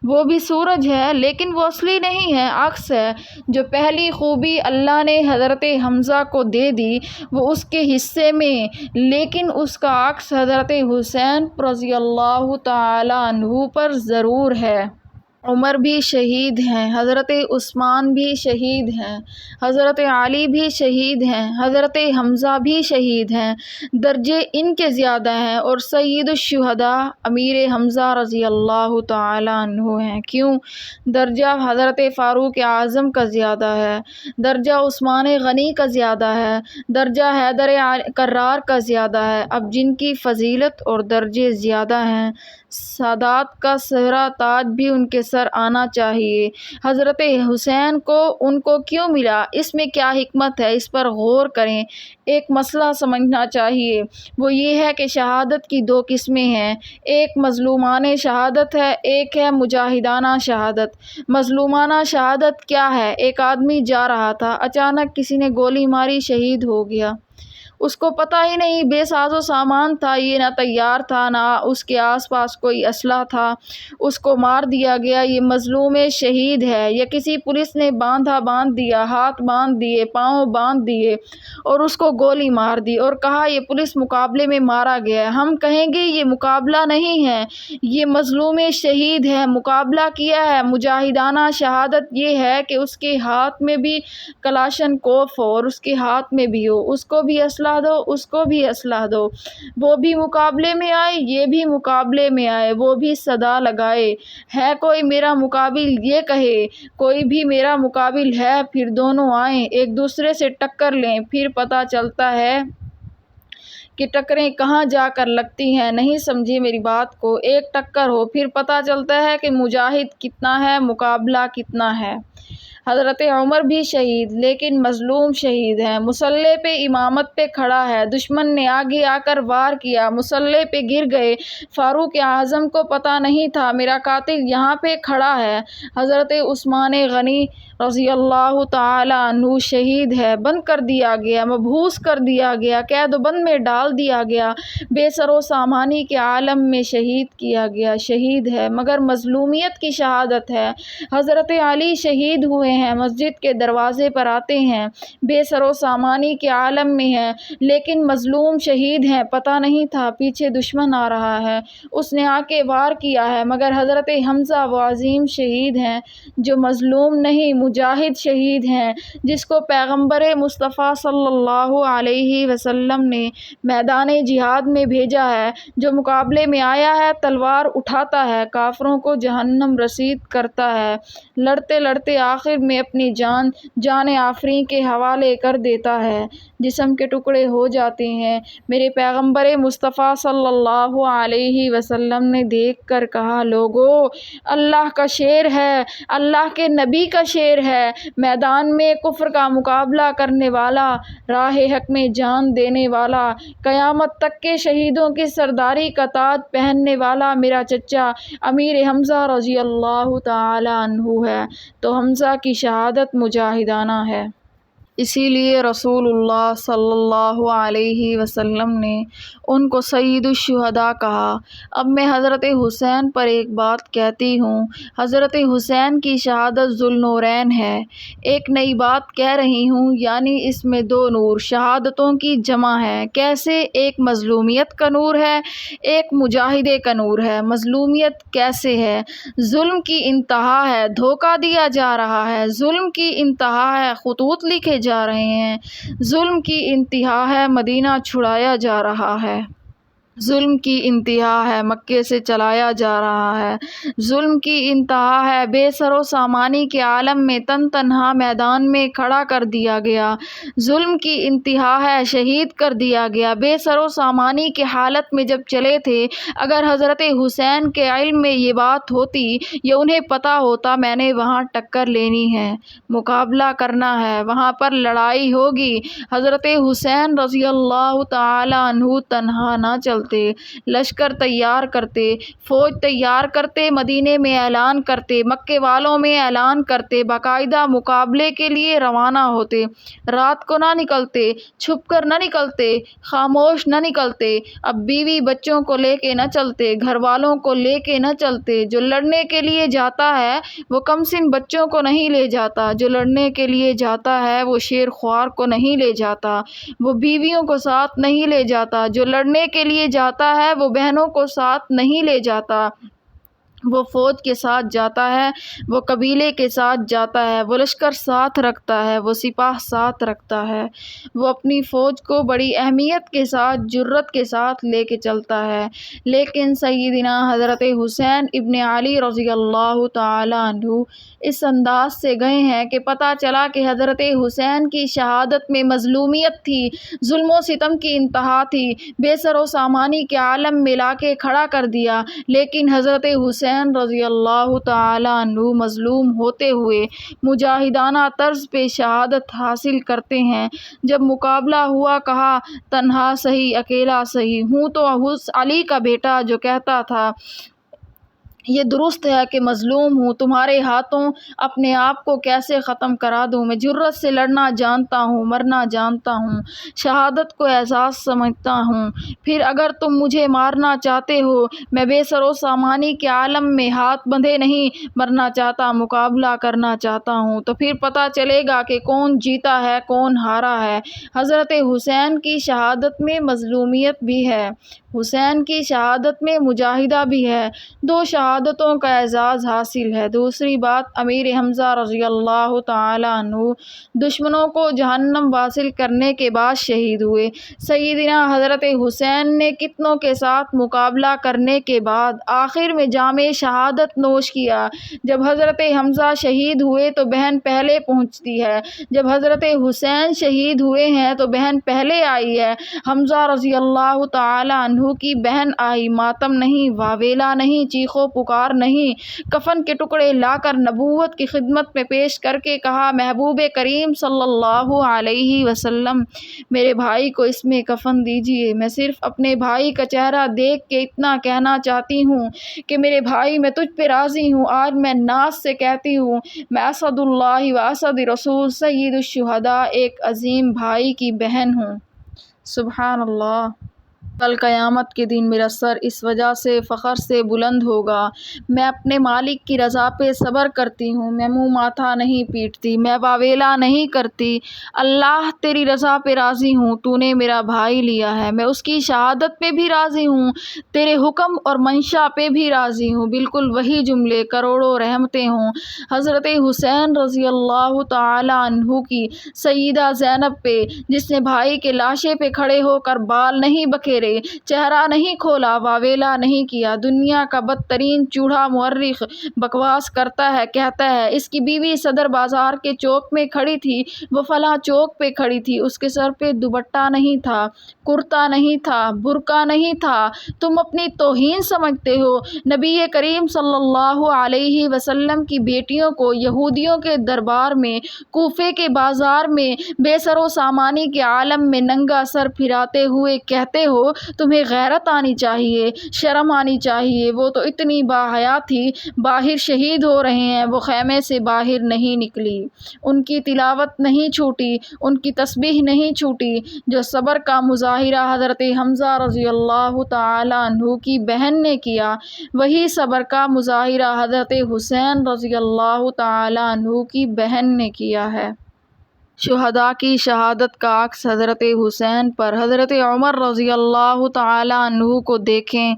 وہ بھی سورج ہے لیکن وہ اصلی نہیں ہے، عکس ہے۔ جو پہلی خوبی اللہ نے حضرت حمزہ کو دے دی وہ اس کے حصے میں، لیکن اس کا عکس حضرت حسین رضی اللہ تعالی عنہ پر ضرور ہے۔ عمر بھی شہید ہیں، حضرت عثمان بھی شہید ہیں، حضرت علی بھی شہید ہیں، حضرت حمزہ بھی شہید ہیں، درجے ان کے زیادہ ہیں، اور سید الشہداء امیر حمزہ رضی اللہ تعالی عنہ ہیں۔ کیوں؟ درجہ حضرت فاروق اعظم کا زیادہ ہے، درجہ عثمان غنی کا زیادہ ہے، درجہ حیدر کرار کا زیادہ ہے۔ اب جن کی فضیلت اور درجے زیادہ ہیں، سادات کا سہرا تاج بھی ان کے سر آنا چاہیے۔ حضرت حسین کو ان کو کیوں ملا؟ اس میں کیا حکمت ہے؟ اس پر غور کریں۔ ایک مسئلہ سمجھنا چاہیے، وہ یہ ہے کہ شہادت کی دو قسمیں ہیں، ایک مظلومانہ شہادت ہے، ایک ہے مجاہدانہ شہادت۔ مظلومانہ شہادت کیا ہے؟ ایک آدمی جا رہا تھا، اچانک کسی نے گولی ماری، شہید ہو گیا، اس کو پتہ ہی نہیں، بے ساز و سامان تھا، یہ نہ تیار تھا، نہ اس کے آس پاس کوئی اسلحہ تھا، اس کو مار دیا گیا، یہ مظلوم شہید ہے۔ یا کسی پولیس نے باندھ دیا، ہاتھ باندھ دیے، پاؤں باندھ دیے اور اس کو گولی مار دی اور کہا یہ پولیس مقابلے میں مارا گیا ہے، ہم کہیں گے یہ مقابلہ نہیں ہے، یہ مظلوم شہید ہے، مقابلہ کیا ہے۔ مجاہدانہ شہادت یہ ہے کہ اس کے ہاتھ میں بھی کلاشن کوف ہو اور اس کے ہاتھ میں بھی ہو، اس کو بھی اسلحہ دو، اس کو بھی اسلحہ دو، وہ بھی مقابلے میں آئے، یہ بھی مقابلے میں آئے، وہ بھی صدا لگائے، ہے کوئی میرا مقابل، یہ کہے کوئی بھی میرا مقابل ہے، پھر دونوں آئیں، ایک دوسرے سے ٹکر لیں، پھر پتہ چلتا ہے کہ ٹکریں کہاں جا کر لگتی ہیں۔ نہیں سمجھے میری بات کو؟ ایک ٹکر ہو، پھر پتہ چلتا ہے کہ مجاہد کتنا ہے، مقابلہ کتنا ہے۔ حضرت عمر بھی شہید لیکن مظلوم شہید ہیں، مسلح پہ امامت پہ کھڑا ہے، دشمن نے آگے آ کر وار کیا، مسلح پہ گر گئے، فاروق اعظم کو پتہ نہیں تھا میرا قاتل یہاں پہ کھڑا ہے۔ حضرت عثمان غنی رضی اللہ تعالی عنہ شہید ہے، بند کر دیا گیا، مبعوث کر دیا گیا، قید و بند میں ڈال دیا گیا، بے سر و سامانی کے عالم میں شہید کیا گیا، شہید ہے مگر مظلومیت کی شہادت ہے۔ حضرت علی شہید ہوئے ہیں، مسجد کے دروازے پر آتے ہیں، بے سر و سامانی کے عالم میں ہیں، لیکن مظلوم شہید ہیں، پتہ نہیں تھا پیچھے دشمن آ رہا ہے، اس نے آ کے وار کیا ہے، مگر حضرت حمزہ وہ عظیم شہید ہیں جو مظلوم نہیں، مجاہد شہید ہیں، جس کو پیغمبر مصطفیٰ صلی اللہ علیہ وسلم نے میدان جہاد میں بھیجا ہے، جو مقابلے میں آیا ہے، تلوار اٹھاتا ہے، کافروں کو جہنم رسید کرتا ہے، لڑتے لڑتے آخر میں اپنی جان آفرین کے حوالے کر دیتا ہے، جسم کے ٹکڑے ہو جاتے ہیں۔ میرے پیغمبر مصطفیٰ صلی اللہ علیہ وسلم نے دیکھ کر کہا، لوگو، اللہ کا شیر ہے، اللہ کے نبی کا شیر ہے، میدان میں کفر کا مقابلہ کرنے والا، راہ حق میں جان دینے والا، قیامت تک کے شہیدوں کی سرداری کا تاج پہننے والا میرا چچا امیر حمزہ رضی اللہ تعالی عنہ ہے۔ تو حمزہ کی شہادت مجاہدانہ ہے۔ اسی لیے رسول اللہ صلی اللہ علیہ وسلم نے ان کو سید الشہداء کہا۔ اب میں حضرت حسین پر ایک بات کہتی ہوں۔ حضرت حسین کی شہادت ذوالنورین ہے۔ ایک نئی بات کہہ رہی ہوں، یعنی اس میں دو نور شہادتوں کی جمع ہے۔ کیسے؟ ایک مظلومیت کا نور ہے، ایک مجاہدے کا نور ہے۔ مظلومیت کیسے ہے؟ ظلم کی انتہا ہے، دھوکہ دیا جا رہا ہے، ظلم کی انتہا ہے، خطوط لکھے جا رہے ہیں، ظلم کی انتہا ہے، مدینہ چھڑایا جا رہا ہے، ظلم کی انتہا ہے، مکے سے چلایا جا رہا ہے، ظلم کی انتہا ہے، بے سر و سامانی کے عالم میں تن تنہا میدان میں کھڑا کر دیا گیا، ظلم کی انتہا ہے، شہید کر دیا گیا۔ بے سر و سامانی کی حالت میں جب چلے تھے، اگر حضرت حسین کے علم میں یہ بات ہوتی یا انہیں پتہ ہوتا میں نے وہاں ٹکر لینی ہے، مقابلہ کرنا ہے، وہاں پر لڑائی ہوگی، حضرت حسین رضی اللہ تعالی عنہ تنہا نہ چلتے، لشکر تیار کرتے، فوج تیار کرتے، مدینے میں اعلان کرتے، مکے والوں میں اعلان کرتے، باقاعدہ مقابلے کے لیے روانہ ہوتے، رات کو نہ نکلتے، چھپ کر نہ نکلتے، خاموش نہ نکلتے، اب بیوی بچوں کو لے کے نہ چلتے، گھر والوں کو لے کے نہ چلتے۔ جو لڑنے کے لیے جاتا ہے وہ کم سن بچوں کو نہیں لے جاتا، جو لڑنے کے لیے جاتا ہے وہ شیر خوار کو نہیں لے جاتا، وہ بیویوں کو ساتھ نہیں لے جاتا، جو لڑنے کے لیے جاتا ہے وہ بہنوں کو ساتھ نہیں لے جاتا، وہ فوج کے ساتھ جاتا ہے، وہ قبیلے کے ساتھ جاتا ہے، وہ لشکر ساتھ رکھتا ہے، وہ سپاہ ساتھ رکھتا ہے، وہ اپنی فوج کو بڑی اہمیت کے ساتھ، جرت کے ساتھ لے کے چلتا ہے۔ لیکن سیدنا حضرت حسین ابن علی رضی اللہ تعالی عنہ اس انداز سے گئے ہیں کہ پتہ چلا کہ حضرت حسین کی شہادت میں مظلومیت تھی، ظلم و ستم کی انتہا تھی، بے سر و سامانی کے عالم میں لا کے کھڑا کر دیا، لیکن حضرت حسین رضی اللہ تعالی عنہ مظلوم ہوتے ہوئے مجاہدانہ طرز پہ شہادت حاصل کرتے ہیں۔ جب مقابلہ ہوا، کہا، تنہا سہی اکیلا سہی، ہوں تو علی کا بیٹا جو کہتا تھا یہ درست ہے کہ مظلوم ہوں، تمہارے ہاتھوں اپنے آپ کو کیسے ختم کرا دوں، میں جرت سے لڑنا جانتا ہوں، مرنا جانتا ہوں، شہادت کو اعزاز سمجھتا ہوں، پھر اگر تم مجھے مارنا چاہتے ہو، میں بے سر و سامانی کے عالم میں ہاتھ بندھے نہیں مرنا چاہتا، مقابلہ کرنا چاہتا ہوں، تو پھر پتہ چلے گا کہ کون جیتا ہے کون ہارا ہے۔ حضرت حسین کی شہادت میں مظلومیت بھی ہے، حسین کی شہادت میں مجاہدہ بھی ہے، دو شہادتوں کا اعزاز حاصل ہے۔ دوسری بات، امیر حمزہ رضی اللہ تعالی عنہ دشمنوں کو جہنم واصل کرنے کے بعد شہید ہوئے۔ سیدنا حضرت حسین نے کتنوں کے ساتھ مقابلہ کرنے کے بعد آخر میں جام شہادت نوش کیا۔ جب حضرت حمزہ شہید ہوئے تو بہن پہلے پہنچتی ہے، جب حضرت حسین شہید ہوئے ہیں تو بہن پہلے آئی ہے۔ حمزہ رضی اللہ تعالی عنہ کی بہن آئی، ماتم نہیں، واویلا نہیں، چیخو پکار نہیں، کفن کے ٹکڑے لا کر نبوت کی خدمت میں پیش کر کے کہا، محبوب کریم صلی اللہ علیہ وسلم میرے بھائی کو اس میں کفن دیجئے، میں صرف اپنے بھائی کا چہرہ دیکھ کے اتنا کہنا چاہتی ہوں کہ میرے بھائی میں تجھ پہ راضی ہوں، آج میں ناز سے کہتی ہوں میں اسد اللہ و اسد رسول سید الشہداء ایک عظیم بھائی کی بہن ہوں۔ سبحان اللہ۔ کل قیامت کے دن میرا سر اس وجہ سے فخر سے بلند ہوگا، میں اپنے مالک کی رضا پہ صبر کرتی ہوں، میں منہ ماتھا نہیں پیٹتی، میں واویلا نہیں کرتی، اللہ تیری رضا پہ راضی ہوں، تو نے میرا بھائی لیا ہے، میں اس کی شہادت پہ بھی راضی ہوں، تیرے حکم اور منشا پہ بھی راضی ہوں، بالکل وہی جملے، کروڑوں رحمتیں ہوں حضرت حسین رضی اللہ تعالی عنہ کی سیدہ زینب پہ، جس نے بھائی کے لاشے پہ کھڑے ہو کر بال نہیں بکھیرے، گئے، چہرہ نہیں کھولا، واویلا نہیں کیا۔ دنیا کا بدترین چوڑا مورخ بکواس کرتا ہے، کہتا ہے اس کی بیوی صدر بازار کے چوک میں کھڑی تھی، وہ فلاں چوک پہ کھڑی تھی، اس کے سر پہ دوپٹہ نہیں تھا، کرتا نہیں تھا، برقع نہیں تھا۔ تم اپنی توہین سمجھتے ہو۔ نبی کریم صلی اللہ علیہ وسلم کی بیٹیوں کو یہودیوں کے دربار میں، کوفے کے بازار میں، بے سر و سامانی کے عالم میں ننگا سر پھراتے ہوئے کہتے ہو تمہیں غیرت آنی چاہیے، شرم آنی چاہیے۔ وہ تو اتنی باحیا تھی، باہر شہید ہو رہے ہیں، وہ خیمے سے باہر نہیں نکلی، ان کی تلاوت نہیں چھوٹی، ان کی تسبیح نہیں چھوٹی۔ جو صبر کا مظاہرہ حضرت حمزہ رضی اللہ تعالیٰ عنہ کی بہن نے کیا، وہی صبر کا مظاہرہ حضرت حسین رضی اللہ تعالیٰ عنہ کی بہن نے کیا ہے۔ شہداء کی شہادت کا عکس حضرت حسین پر۔ حضرت عمر رضی اللہ تعالیٰ عنہ کو دیکھیں۔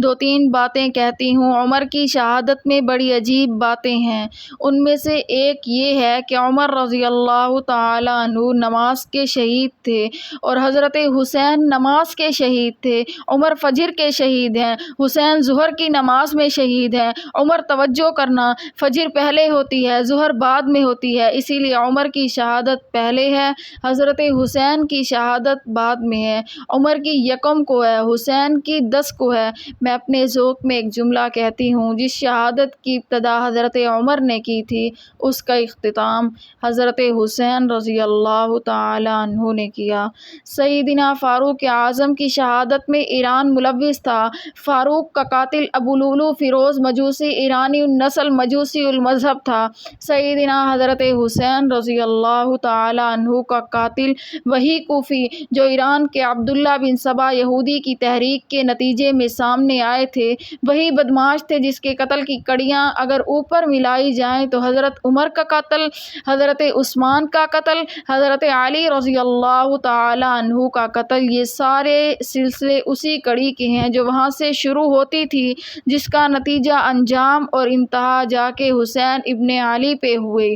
دو تین باتیں کہتی ہوں۔ عمر کی شہادت میں بڑی عجیب باتیں ہیں۔ ان میں سے ایک یہ ہے کہ عمر رضی اللہ تعالیٰ عنہ نماز کے شہید تھے اور حضرت حسین نماز کے شہید تھے۔ عمر فجر کے شہید ہیں، حسین ظہر کی نماز میں شہید ہیں۔ عمر توجہ کرنا، فجر پہلے ہوتی ہے، ظہر بعد میں ہوتی ہے، اسی لیے عمر کی شہادت پہلے ہے، حضرت حسین کی شہادت بعد میں ہے۔ عمر کی یکم کو ہے، حسین کی 10 کو ہے۔ میں اپنے ذوق میں ایک جملہ کہتی ہوں، جس شہادت کی ابتدا حضرت عمر نے کی تھی، اس کا اختتام حضرت حسین رضی اللہ تعالی عنہ نے کیا۔ سیدنا فاروق اعظم کی شہادت میں ایران ملوث تھا۔ فاروق کا قاتل ابو لؤلؤ فیروز مجوسی ایرانی النسل مجوسی المذہب تھا۔ سیدنا حضرت حسین رضی اللہ تعالی عنہ کا قاتل وہی کوفی جو ایران کے عبداللہ بن سبا یہودی کی تحریک کے نتیجے میں سامنے آئے تھے، وہی بدماش تھے جس کے قتل کی کڑیاں اگر اوپر ملائی جائیں تو حضرت عمر کا قتل، حضرت عثمان کا قتل، حضرت علی رضی اللہ تعالی عنہ کا قتل، یہ سارے سلسلے اسی کڑی کے ہیں جو وہاں سے شروع ہوتی تھی، جس کا نتیجہ انجام اور انتہا جا کے حسین ابن علی پہ ہوئے۔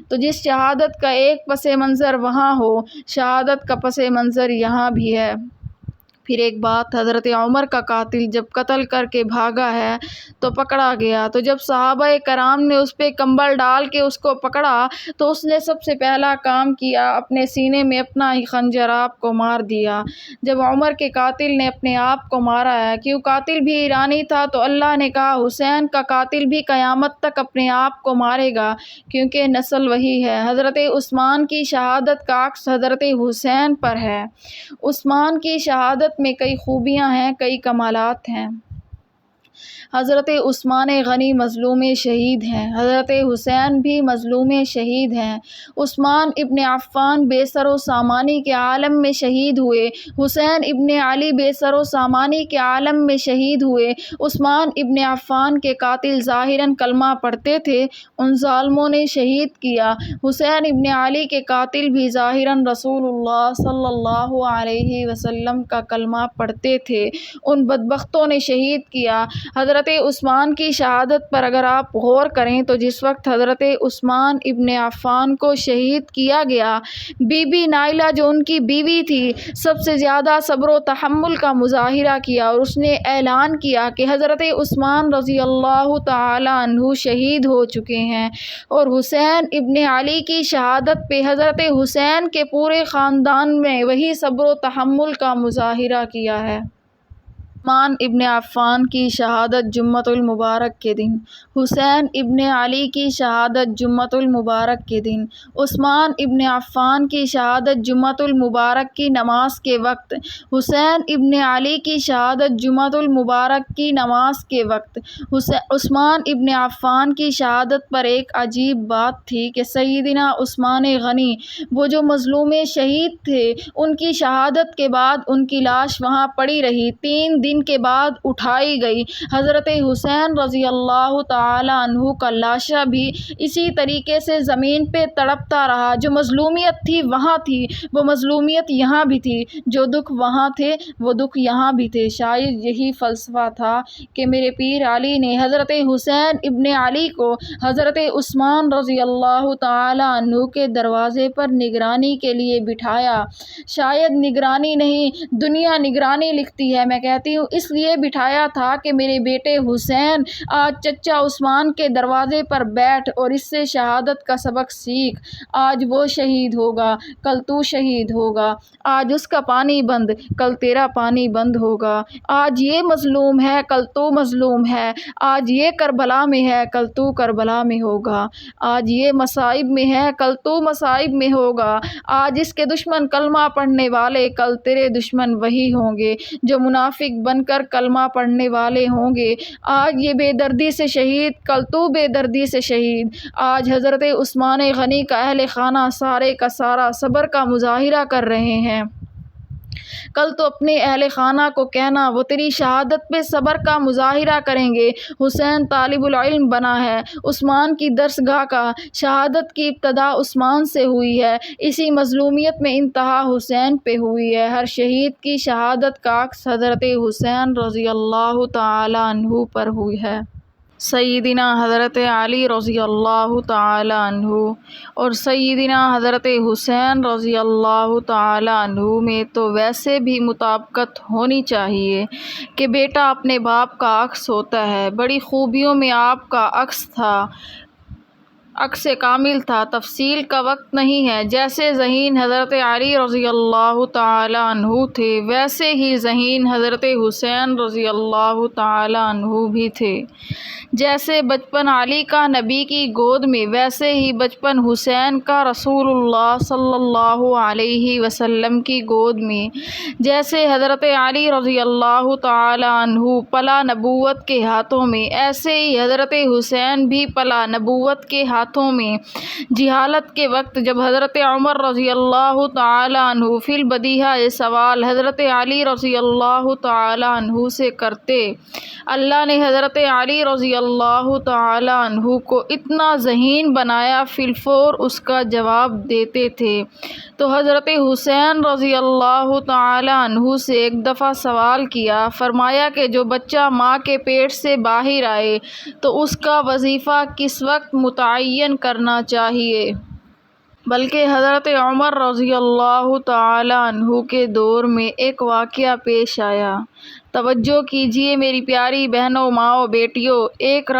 تو جس شہادت کا ایک پس منظر وہاں ہو، شہادت کا پس منظر یہاں بھی ہے۔ پھر ایک بات، حضرت عمر کا قاتل جب قتل کر کے بھاگا ہے تو پکڑا گیا، تو جب صحابہ کرام نے اس پہ کمبل ڈال کے اس کو پکڑا تو اس نے سب سے پہلا کام کیا، اپنے سینے میں اپنا ہی خنجر آپ کو مار دیا۔ جب عمر کے قاتل نے اپنے آپ کو مارا ہے، کیوں قاتل بھی ایرانی تھا، تو اللہ نے کہا حسین کا قاتل بھی قیامت تک اپنے آپ کو مارے گا، کیونکہ نسل وہی ہے۔ حضرت عثمان کی شہادت کا عکس حضرت حسین پر ہے۔ عثمان کی شہادت میں کئی خوبیاں ہیں، کئی کمالات ہیں۔ حضرت عثمان غنی مظلوم شہید ہیں، حضرت حسین بھی مظلوم شہید ہیں۔ عثمان ابن عفان بے سر و سامانی کے عالم میں شہید ہوئے، حسین ابن علی بے سر و سامانی کے عالم میں شہید ہوئے۔ عثمان ابن عفان کے قاتل ظاہراً کلمہ پڑھتے تھے، ان ظالموں نے شہید کیا۔ حسین ابن علی کے قاتل بھی ظاہراً رسول اللہ صلی اللہ علیہ وسلم کا کلمہ پڑھتے تھے، ان بدبختوں نے شہید کیا۔ حضرت عثمان کی شہادت پر اگر آپ غور کریں تو جس وقت حضرت عثمان ابن عفان کو شہید کیا گیا، بی بی نائلہ جو ان کی بیوی تھی، سب سے زیادہ صبر و تحمل کا مظاہرہ کیا اور اس نے اعلان کیا کہ حضرت عثمان رضی اللہ تعالی عنہ شہید ہو چکے ہیں، اور حسین ابن علی کی شہادت پہ حضرت حسین کے پورے خاندان میں وہی صبر و تحمل کا مظاہرہ کیا ہے۔ عثمان ابن عفان کی شہادت جمعۃ المبارک کے دن، حسین ابن علی کی شہادت جمعۃ المبارک کے دن، عثمان ابن عفان کی شہادت جمعۃ المبارک کی نماز کے وقت، حسین ابن علی کی شہادت جمعۃ المبارک کی نماز کے وقت۔ عثمان ابن عفان کی شہادت پر ایک عجیب بات تھی کہ سیدنا عثمان غنی، وہ جو مظلوم شہید تھے، ان کی شہادت کے بعد ان کی لاش وہاں پڑی رہی، 3 دن دن کے بعد اٹھائی گئی۔ حضرت حسین رضی اللہ تعالیٰ عنہ کا لاشا بھی اسی طریقے سے زمین پہ تڑپتا رہا۔ جو مظلومیت تھی وہاں تھی، وہ مظلومیت یہاں بھی تھی، جو دکھ وہاں تھے وہ دکھ یہاں بھی تھے۔ شاید یہی فلسفہ تھا کہ میرے پیر علی نے حضرت حسین ابن علی کو حضرت عثمان رضی اللہ تعالیٰ عنہ کے دروازے پر نگرانی کے لیے بٹھایا۔ شاید نگرانی نہیں، دنیا نگرانی لکھتی ہے، میں کہتی ہوں اس لیے بٹھایا تھا کہ میرے بیٹے حسین آج چچا عثمان کے دروازے پر بیٹھ اور اس سے شہادت کا سبق سیکھ۔ آج وہ شہید ہوگا، کل تو شہید ہوگا، آج اس کا پانی بند، کل تیرا پانی بند ہوگا، آج یہ مظلوم ہے کل تو مظلوم ہے، آج یہ کربلا میں ہے کل تو کربلا میں ہوگا، آج یہ مصائب میں ہے کل تو مصائب میں ہوگا، آج اس کے دشمن کلمہ پڑھنے والے کل تیرے دشمن وہی ہوں گے جو منافق بن کر کلمہ پڑھنے والے ہوں گے، آج یہ بے دردی سے شہید کل تو بے دردی سے شہید۔ آج حضرت عثمان غنی کا اہل خانہ سارے کا سارا صبر کا مظاہرہ کر رہے ہیں، کل تو اپنے اہل خانہ کو کہنا وہ تیری شہادت پہ صبر کا مظاہرہ کریں گے۔ حسین طالب العلم بنا ہے عثمان کی درسگاہ کا، شہادت کی ابتدا عثمان سے ہوئی ہے، اسی مظلومیت میں انتہا حسین پہ ہوئی ہے۔ ہر شہید کی شہادت کا عکس حضرت حسین رضی اللہ تعالیٰ عنہ پر ہوئی ہے۔ سیدنا حضرت علی رضی اللہ تعالیٰ عنہ اور سیدنا حضرت حسین رضی اللہ تعالیٰ عنہ میں تو ویسے بھی مطابقت ہونی چاہیے کہ بیٹا اپنے باپ کا عکس ہوتا ہے۔ بڑی خوبیوں میں آپ کا عکس تھا، عکس کامل تھا، تفصیل کا وقت نہیں ہے۔ جیسے ذہین حضرت علی رضی اللہ تعالیٰ عنہ تھے ویسے ہی ذہین حضرت حسین رضی اللہ تعالیٰ عنہ بھی تھے۔ جیسے بچپن علی کا نبی کی گود میں ویسے ہی بچپن حسین کا رسول اللہ صلی اللہ علیہ وسلم کی گود میں۔ جیسے حضرت علی رضی اللہ تعالیٰ عنہ پلا نبوت کے ہاتھوں میں، ایسے ہی حضرت حسین بھی پلا نبوت کے ہاتھوں میں۔ جہالت کے وقت جب حضرت عمر رضی اللہ تعالیٰ عنہ فی البدیہہ یہ سوال حضرت علی رضی اللہ تعالیٰ عنہ سے کرتے، اللہ نے حضرت علی رضی اللہ تعالیٰ عنہ کو اتنا ذہین بنایا فی الفور اس کا جواب دیتے تھے۔ تو حضرت حسین رضی اللہ تعالیٰ عنہ سے ایک دفعہ سوال کیا، فرمایا کہ جو بچہ ماں کے پیٹ سے باہر آئے تو اس کا وظیفہ کس وقت متعین کرنا چاہیے؟ بلکہ حضرت عمر رضی اللہ تعالیٰ عنہ کے دور میں ایک واقعہ پیش آیا۔ توجہ کیجیے میری پیاری بہنوں، ماؤں، بیٹیوں، ایک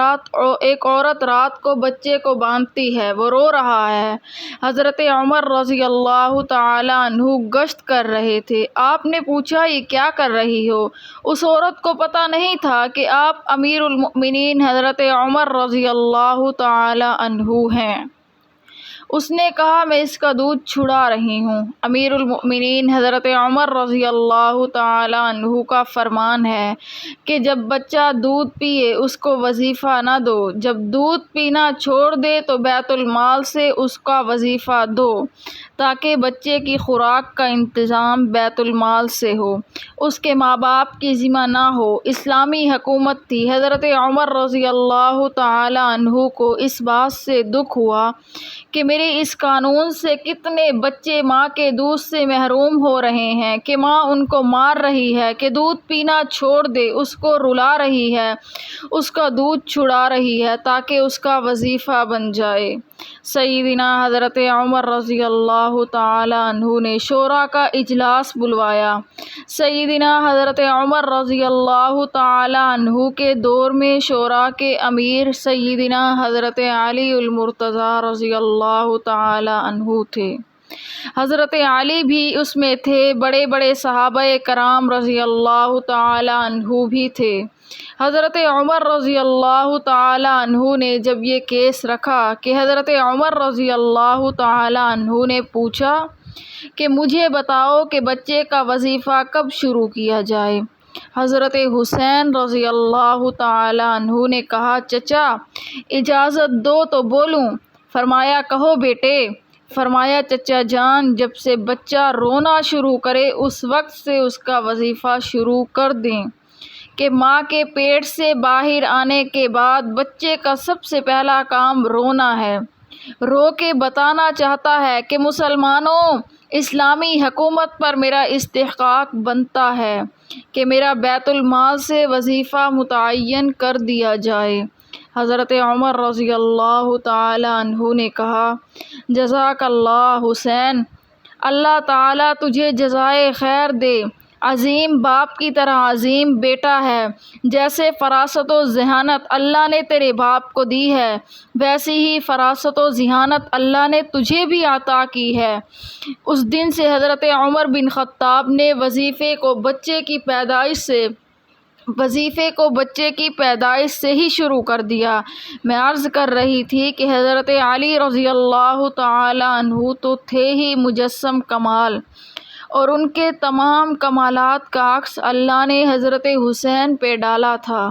عورت رات کو بچے کو باندھتی ہے، وہ رو رہا ہے۔ حضرت عمر رضی اللہ تعالیٰ عنہ گشت کر رہے تھے۔ آپ نے پوچھا یہ کیا کر رہی ہو؟ اس عورت کو پتہ نہیں تھا کہ آپ امیر المؤمنین حضرت عمر رضی اللہ تعالیٰ عنہ ہیں۔ اس نے کہا میں اس کا دودھ چھڑا رہی ہوں۔ امیر المؤمنین حضرت عمر رضی اللہ تعالیٰ عنہ کا فرمان ہے کہ جب بچہ دودھ پیے اس کو وظیفہ نہ دو، جب دودھ پینا چھوڑ دے تو بیت المال سے اس کا وظیفہ دو، تاکہ بچے کی خوراک کا انتظام بیت المال سے ہو، اس کے ماں باپ کی ذمہ نہ ہو۔ اسلامی حکومت تھی۔ حضرت عمر رضی اللہ تعالیٰ عنہ کو اس بات سے دکھ ہوا کہ میرے اس قانون سے کتنے بچے ماں کے دودھ سے محروم ہو رہے ہیں، کہ ماں ان کو مار رہی ہے کہ دودھ پینا چھوڑ دے، اس کو رلا رہی ہے، اس کا دودھ چھڑا رہی ہے تاکہ اس کا وظیفہ بن جائے۔ سیدنا حضرت عمر رضی اللہ تعالیٰ عنہ نے شورا کا اجلاس بلوایا۔ سیدنا حضرت عمر رضی اللہ تعالیٰ عنہ کے دور میں شورا کے امیر سیدنا حضرت علی المرتضیٰ رضی اللہ تعالیٰ عنہ تھے۔ حضرت علی بھی اس میں تھے، بڑے بڑے صحابہ کرام رضی اللہ تعالیٰ عنہ بھی تھے۔ حضرت عمر رضی اللہ تعالیٰ عنہ نے جب یہ کیس رکھا کہ حضرت عمر رضی اللہ تعالیٰ عنہ نے پوچھا کہ مجھے بتاؤ کہ بچے کا وظیفہ کب شروع کیا جائے؟ حضرت حسین رضی اللہ تعالیٰ عنہ نے کہا چچا اجازت دو تو بولوں؟ فرمایا کہو بیٹے۔ فرمایا چچا جان جب سے بچہ رونا شروع کرے اس وقت سے اس کا وظیفہ شروع کر دیں۔ کہ ماں کے پیٹ سے باہر آنے کے بعد بچے کا سب سے پہلا کام رونا ہے۔ رو کے بتانا چاہتا ہے کہ مسلمانوں، اسلامی حکومت پر میرا استحقاق بنتا ہے کہ میرا بیت المال سے وظیفہ متعین کر دیا جائے۔ حضرت عمر رضی اللہ تعالی عنہ نے کہا، جزاک اللہ حسین، اللہ تعالیٰ تجھے جزائے خیر دے، عظیم باپ کی طرح عظیم بیٹا ہے۔ جیسے فراست و ذہانت اللہ نے تیرے باپ کو دی ہے، ویسی ہی فراست و ذہانت اللہ نے تجھے بھی عطا کی ہے۔ اس دن سے حضرت عمر بن خطاب نے وظیفے کو بچے کی پیدائش سے ہی شروع کر دیا۔ میں عرض کر رہی تھی کہ حضرت علی رضی اللہ تعالی عنہ تو تھے ہی مجسم کمال، اور ان کے تمام کمالات کا عکس اللہ نے حضرت حسین پہ ڈالا تھا۔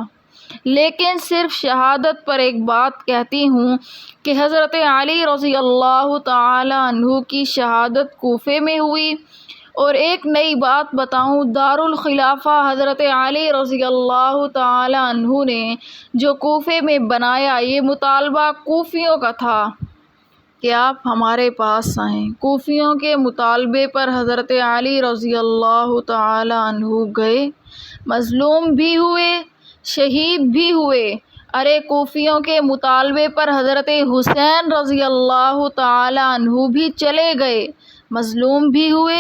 لیکن صرف شہادت پر ایک بات کہتی ہوں کہ حضرت علی رضی اللہ تعالی عنہ کی شہادت کوفے میں ہوئی، اور ایک نئی بات بتاؤں، دارالخلافہ حضرت علی رضی اللہ تعالی عنہ نے جو کوفے میں بنایا، یہ مطالبہ کوفیوں کا تھا کہ آپ ہمارے پاس آئیں۔ کوفیوں کے مطالبے پر حضرت علی رضی اللہ تعالی عنہ گئے، مظلوم بھی ہوئے، شہید بھی ہوئے۔ ارے کوفیوں کے مطالبے پر حضرت حسین رضی اللہ تعالی عنہ بھی چلے گئے، مظلوم بھی ہوئے،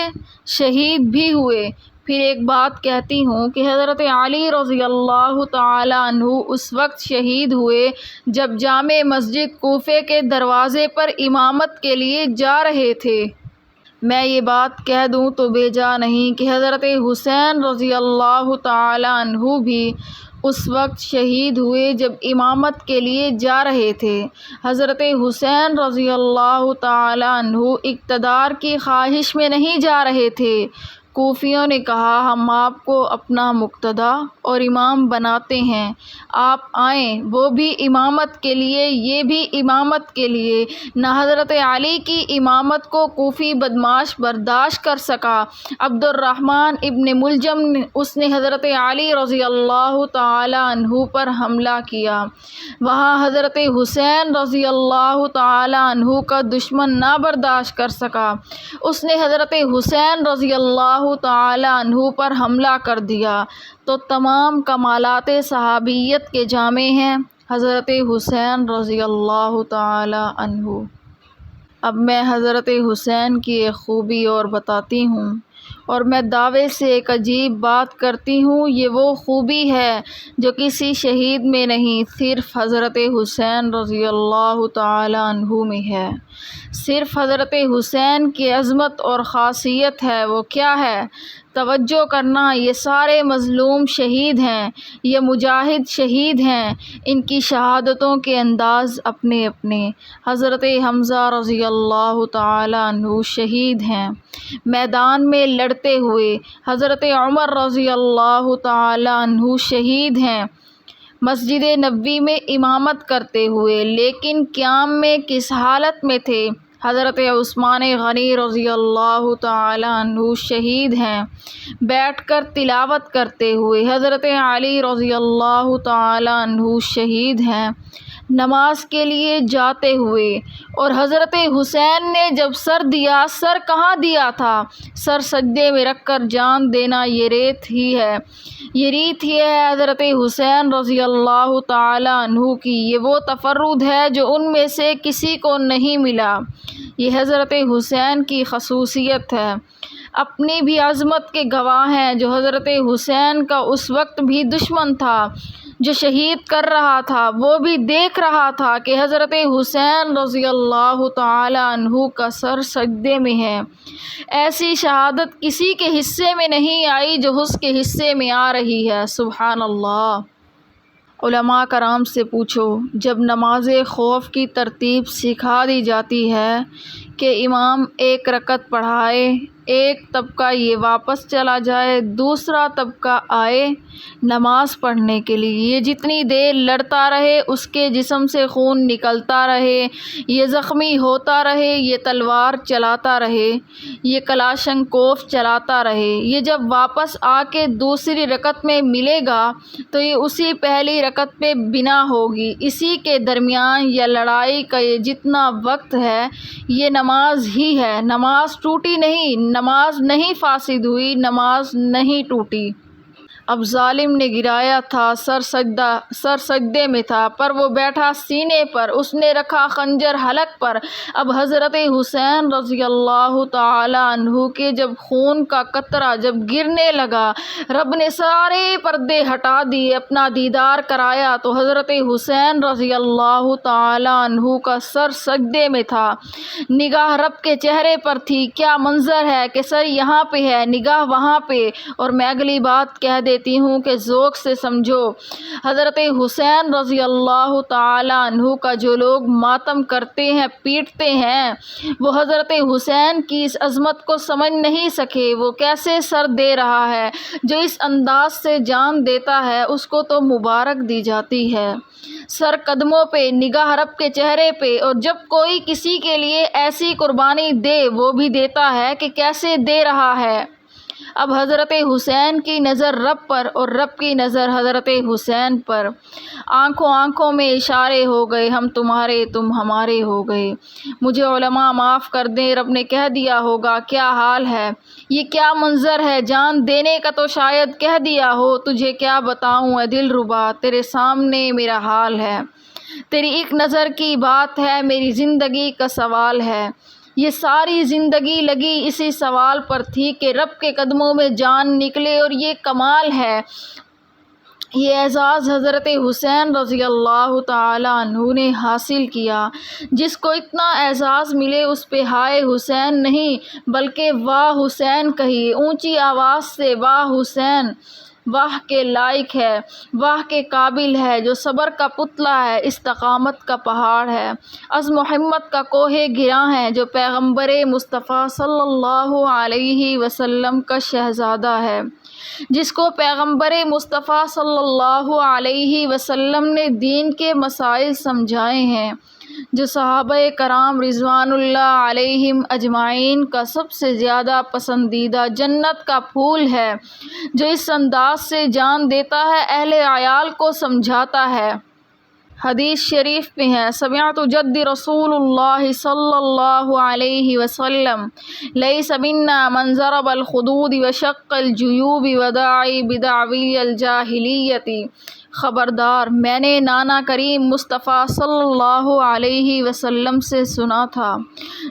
شہید بھی ہوئے۔ پھر ایک بات کہتی ہوں کہ حضرت علی رضی اللہ تعالی عنہ اس وقت شہید ہوئے جب جامع مسجد کوفے کے دروازے پر امامت کے لیے جا رہے تھے۔ میں یہ بات کہہ دوں تو بے جا نہیں کہ حضرت حسین رضی اللہ تعالی عنہ بھی اس وقت شہید ہوئے جب امامت کے لیے جا رہے تھے۔ حضرت حسین رضی اللہ تعالی عنہ اقتدار کی خواہش میں نہیں جا رہے تھے۔ کوفیوں نے کہا، ہم آپ کو اپنا مقتدی اور امام بناتے ہیں، آپ آئیں، وہ بھی امامت کے لیے، یہ بھی امامت کے لیے۔ نہ حضرت علی کی امامت کو کوفی بدماش برداشت کر سکا۔ عبد الرحمن ابن ملجم اس نے حضرت علی رضی اللہ تعالی عنہ پر حملہ کیا۔ وہاں حضرت حسین رضی اللہ تعالی عنہ کا دشمن نہ برداشت کر سکا، اس نے حضرت حسین رضی اللہ تعالی عنہ پر حملہ کر دیا۔ تو تمام کمالات صحابیت کے جامع ہیں حضرت حسین رضی اللہ تعالی عنہ۔ اب میں حضرت حسین کی ایک خوبی اور بتاتی ہوں، اور میں دعوے سے ایک عجیب بات کرتی ہوں، یہ وہ خوبی ہے جو کسی شہید میں نہیں، صرف حضرت حسین رضی اللہ تعالی عنہ میں ہے۔ صرف حضرت حسین کی عظمت اور خاصیت ہے۔ وہ کیا ہے؟ توجہ کرنا، یہ سارے مظلوم شہید ہیں، یہ مجاہد شہید ہیں، ان کی شہادتوں کے انداز اپنے اپنے۔ حضرت حمزہ رضی اللہ تعالی عنہ شہید ہیں میدان میں لڑتے ہوئے۔ حضرت عمر رضی اللہ تعالی عنہ شہید ہیں مسجد نبوی میں امامت کرتے ہوئے، لیکن قیام میں کس حالت میں تھے؟ حضرت عثمان غنی رضی اللہ تعالی عنہ شہید ہیں بیٹھ کر تلاوت کرتے ہوئے۔ حضرت علی رضی اللہ تعالی عنہ شہید ہیں نماز کے لیے جاتے ہوئے۔ اور حضرت حسین نے جب سر دیا، سر کہاں دیا تھا؟ سر سجدے میں رکھ کر جان دینا، یہ ریت ہی ہے حضرت حسین رضی اللہ تعالی عنہ کی۔ یہ وہ تفرد ہے جو ان میں سے کسی کو نہیں ملا۔ یہ حضرت حسین کی خصوصیت ہے۔ اپنی بھی عظمت کے گواہ ہیں جو حضرت حسین کا اس وقت بھی دشمن تھا، جو شہید کر رہا تھا، وہ بھی دیکھ رہا تھا کہ حضرت حسین رضی اللہ تعالی عنہ کا سر سجدے میں ہے۔ ایسی شہادت کسی کے حصے میں نہیں آئی جو اس کے حصے میں آ رہی ہے۔ سبحان اللہ۔ علماء کرام سے پوچھو، جب نماز خوف کی ترتیب سکھا دی جاتی ہے کہ امام ایک رکعت پڑھائے ایک طبقہ یہ واپس چلا جائے، دوسرا طبقہ آئے نماز پڑھنے کے لیے، یہ جتنی دیر لڑتا رہے اس کے جسم سے خون نکلتا رہے، یہ زخمی ہوتا رہے، یہ تلوار چلاتا رہے، یہ کلاشنکوف چلاتا رہے، یہ جب واپس آ کے دوسری رکعت میں ملے گا تو یہ اسی پہلی رکعت پہ بنا ہوگی۔ اسی کے درمیان یا لڑائی کا یہ جتنا وقت ہے یہ نماز ہی ہے۔ نماز ٹوٹی نہیں، نماز نہیں فاسد ہوئی، نماز نہیں ٹوٹی۔ اب ظالم نے گرایا تھا، سر سجدے میں تھا، پر وہ بیٹھا سینے پر، اس نے رکھا خنجر حلق پر۔ اب حضرت حسین رضی اللہ تعالی عنہ کے جب خون کا قطرہ جب گرنے لگا، رب نے سارے پردے ہٹا دیے، اپنا دیدار کرایا تو حضرت حسین رضی اللہ تعالی عنہ کا سر سجدے میں تھا، نگاہ رب کے چہرے پر تھی۔ کیا منظر ہے کہ سر یہاں پہ ہے، نگاہ وہاں پہ۔ اور میں اگلی بات کہہ دیتی ہوں کہ ذوق سے سمجھو۔ حضرت حسین رضی اللہ تعالی عنہ کا جو لوگ ماتم کرتے ہیں، پیٹتے ہیں، وہ حضرت حسین کی اس عظمت کو سمجھ نہیں سکے۔ وہ کیسے سر دے رہا ہے، جو اس انداز سے جان دیتا ہے اس کو تو مبارک دی جاتی ہے۔ سر قدموں پہ، نگاہ رب کے چہرے پہ، اور جب کوئی کسی کے لیے ایسی قربانی دے وہ بھی دیتا ہے کہ کیسے دے رہا ہے۔ اب حضرت حسین کی نظر رب پر اور رب کی نظر حضرت حسین پر، آنکھوں میں اشارے ہو گئے، ہم تمہارے تم ہمارے ہو گئے۔ مجھے علماء معاف کر دیں، رب نے کہہ دیا ہوگا کیا حال ہے، یہ کیا منظر ہے، جان دینے کا تو شاید کہہ دیا ہو، تجھے کیا بتاؤں اے دل ربا، تیرے سامنے میرا حال ہے، تیری ایک نظر کی بات ہے، میری زندگی کا سوال ہے۔ یہ ساری زندگی لگی اسی سوال پر تھی کہ رب کے قدموں میں جان نکلے، اور یہ کمال ہے، یہ اعزاز حضرت حسین رضی اللہ تعالی عنہ نے حاصل کیا۔ جس کو اتنا اعزاز ملے اس پہ ہائے حسین نہیں بلکہ واہ حسین کہیے، اونچی آواز سے واہ حسین، واہ کے لائق ہے، واہ کے قابل ہے، جو صبر کا پتلا ہے، استقامت کا پہاڑ ہے، عزم و ہمت کا کوہ گراں ہے، جو پیغمبر مصطفیٰ صلی اللہ علیہ وسلم کا شہزادہ ہے، جس کو پیغمبر مصطفیٰ صلی اللہ علیہ وسلم نے دین کے مسائل سمجھائے ہیں، جو صحابہ کرام رضوان اللہ علیہم اجمعین کا سب سے زیادہ پسندیدہ جنت کا پھول ہے، جو اس انداز سے جان دیتا ہے، اہل عیال کو سمجھاتا ہے۔ حدیث شریف میں ہے، سمعت جد رسول اللہ صلی اللہ علیہ وسلم لیس منا من ضرب الخدود وشق الجیوب وداعی بدعوی الجاہلیت۔ خبردار، میں نے نانا کریم مصطفیٰ صلی اللہ علیہ وسلم سے سنا تھا،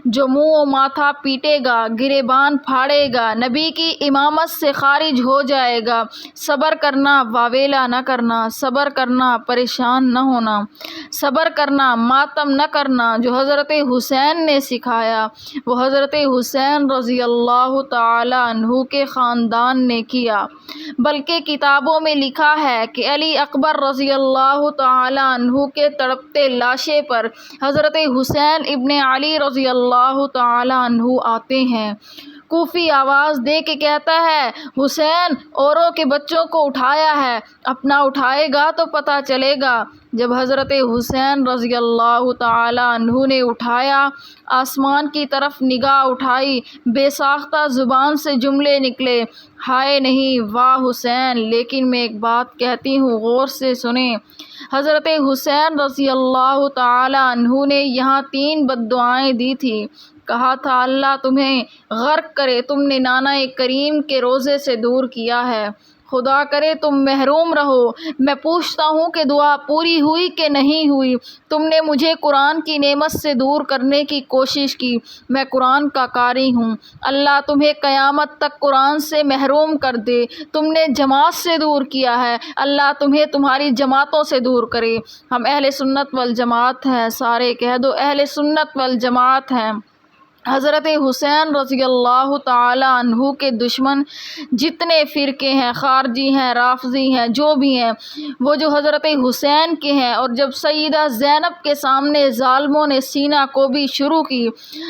جو منہ و ماتھا پیٹے گا، گریبان پھاڑے گا، نبی کی امامت سے خارج ہو جائے گا، صبر کرنا، واویلا نہ کرنا، صبر کرنا، پریشان نہ ہونا، صبر کرنا، ماتم نہ کرنا، جو حضرت حسین نے سکھایا وہ حضرت حسین رضی اللہ تعالی عنہ کے خاندان نے کیا۔ بلکہ کتابوں میں لکھا ہے کہ علی اکبر رضی اللہ تعالی عنہ کے تڑپتے لاشے پر حضرت حسین ابن علی رضی اللہ تعالی عنہ آتے ہیں، کوفی آواز دے کے کہتا ہے، حسین اوروں کے بچوں کو اٹھایا ہے، اپنا اٹھائے گا تو پتہ چلے گا۔ جب حضرت حسین رضی اللہ تعالی عنہ نے اٹھایا، آسمان کی طرف نگاہ اٹھائی، بے ساختہ زبان سے جملے نکلے، ہائے نہیں، واہ حسین۔ لیکن میں ایک بات کہتی ہوں، غور سے سنیں، حضرت حسین رضی اللہ تعالی عنہ نے یہاں 3 بددعائیں دی تھی۔ کہا تھا اللہ تمہیں غرق کرے، تم نے نانا کریم کے روضے سے دور کیا ہے، خدا کرے تم محروم رہو۔ میں پوچھتا ہوں کہ دعا پوری ہوئی کہ نہیں ہوئی؟ تم نے مجھے قرآن کی نعمت سے دور کرنے کی کوشش کی، میں قرآن کا قاری ہوں، اللہ تمہیں قیامت تک قرآن سے محروم کر دے۔ تم نے جماعت سے دور کیا ہے، اللہ تمہیں تمہاری جماعتوں سے دور کرے۔ ہم اہل سنت والجماعت ہیں، سارے کہہ دو اہل سنت والجماعت ہیں۔ حضرت حسین رضی اللہ تعالی عنہ کے دشمن جتنے فرقے ہیں، خارجی ہیں، رافضی ہیں، جو بھی ہیں، وہ جو حضرت حسین کے ہیں، اور جب سیدہ زینب کے سامنے ظالموں نے سینہ کوبی شروع کی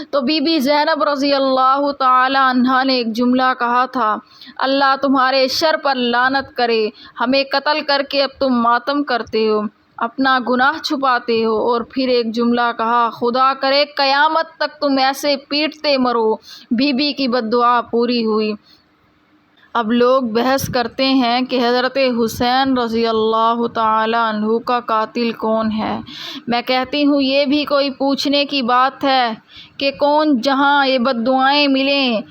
تو بی بی زینب رضی اللہ تعالی عنہا نے ایک جملہ کہا تھا، اللہ تمہارے شر پر لعنت کرے، ہمیں قتل کر کے اب تم ماتم کرتے ہو، اپنا گناہ چھپاتے ہو۔ اور پھر ایک جملہ کہا، خدا کرے قیامت تک تم ایسے پیٹتے مرو۔ بی بی کی بد دعا پوری ہوئی۔ اب لوگ بحث کرتے ہیں کہ حضرت حسین رضی اللہ تعالی عنہ کا قاتل کون ہے۔ میں کہتی ہوں یہ بھی کوئی پوچھنے کی بات ہے کہ کون جہاں یہ بد دعائیں ملیں،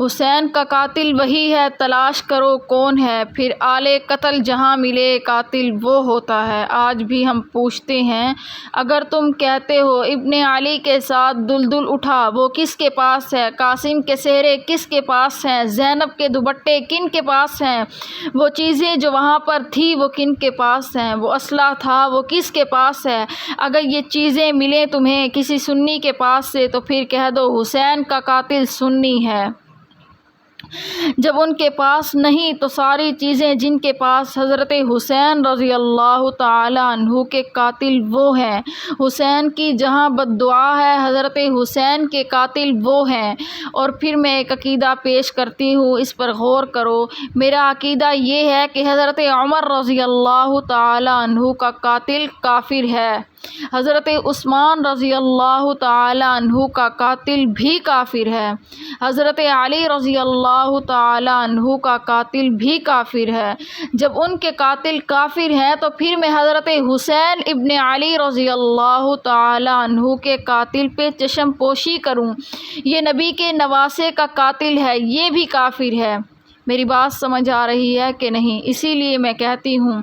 حسین کا قاتل وہی ہے، تلاش کرو کون ہے، پھر آلے قتل جہاں ملے قاتل وہ ہوتا ہے۔ آج بھی ہم پوچھتے ہیں، اگر تم کہتے ہو ابن علی کے ساتھ دلدل اٹھا، وہ کس کے پاس ہے؟ قاسم کے سہرے کس کے پاس ہیں؟ زینب کے دوپٹے کن کے پاس ہیں؟ وہ چیزیں جو وہاں پر تھی وہ کن کے پاس ہیں؟ وہ اسلحہ تھا وہ کس کے پاس ہے؟ اگر یہ چیزیں ملیں تمہیں کسی سنی کے پاس سے تو پھر کہہ دو حسین کا قاتل سنی ہے۔ جب ان کے پاس نہیں تو ساری چیزیں جن کے پاس حضرت حسین رضی اللہ تعالی عنہ کے قاتل وہ ہیں۔ حسین کی جہاں بد دعا ہے حضرت حسین کے قاتل وہ ہیں۔ اور پھر میں ایک عقیدہ پیش کرتی ہوں، اس پر غور کرو۔ میرا عقیدہ یہ ہے کہ حضرت عمر رضی اللہ تعالی عنہ کا قاتل کافر ہے، حضرت عثمان رضی اللہ تعالی عنہ کا قاتل بھی کافر ہے، حضرت علی رضی اللہ تعالی عنہ کا قاتل بھی کافر ہے۔ جب ان کے قاتل کافر ہیں تو پھر میں حضرت حسین ابن علی رضی اللہ تعالی عنہ کے قاتل پہ چشم پوشی کروں، یہ نبی کے نواسے کا قاتل ہے، یہ بھی کافر ہے۔ میری بات سمجھ آ رہی ہے کہ نہیں؟ اسی لیے میں کہتی ہوں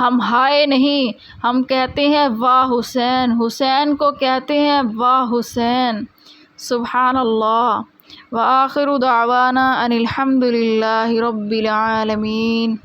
ہم ہائے نہیں، ہم کہتے ہیں واہ حسین، حسین کو کہتے ہیں واہ حسین۔ سبحان اللہ۔ وآخر دعوانا ان الحمد للہ رب العالمین۔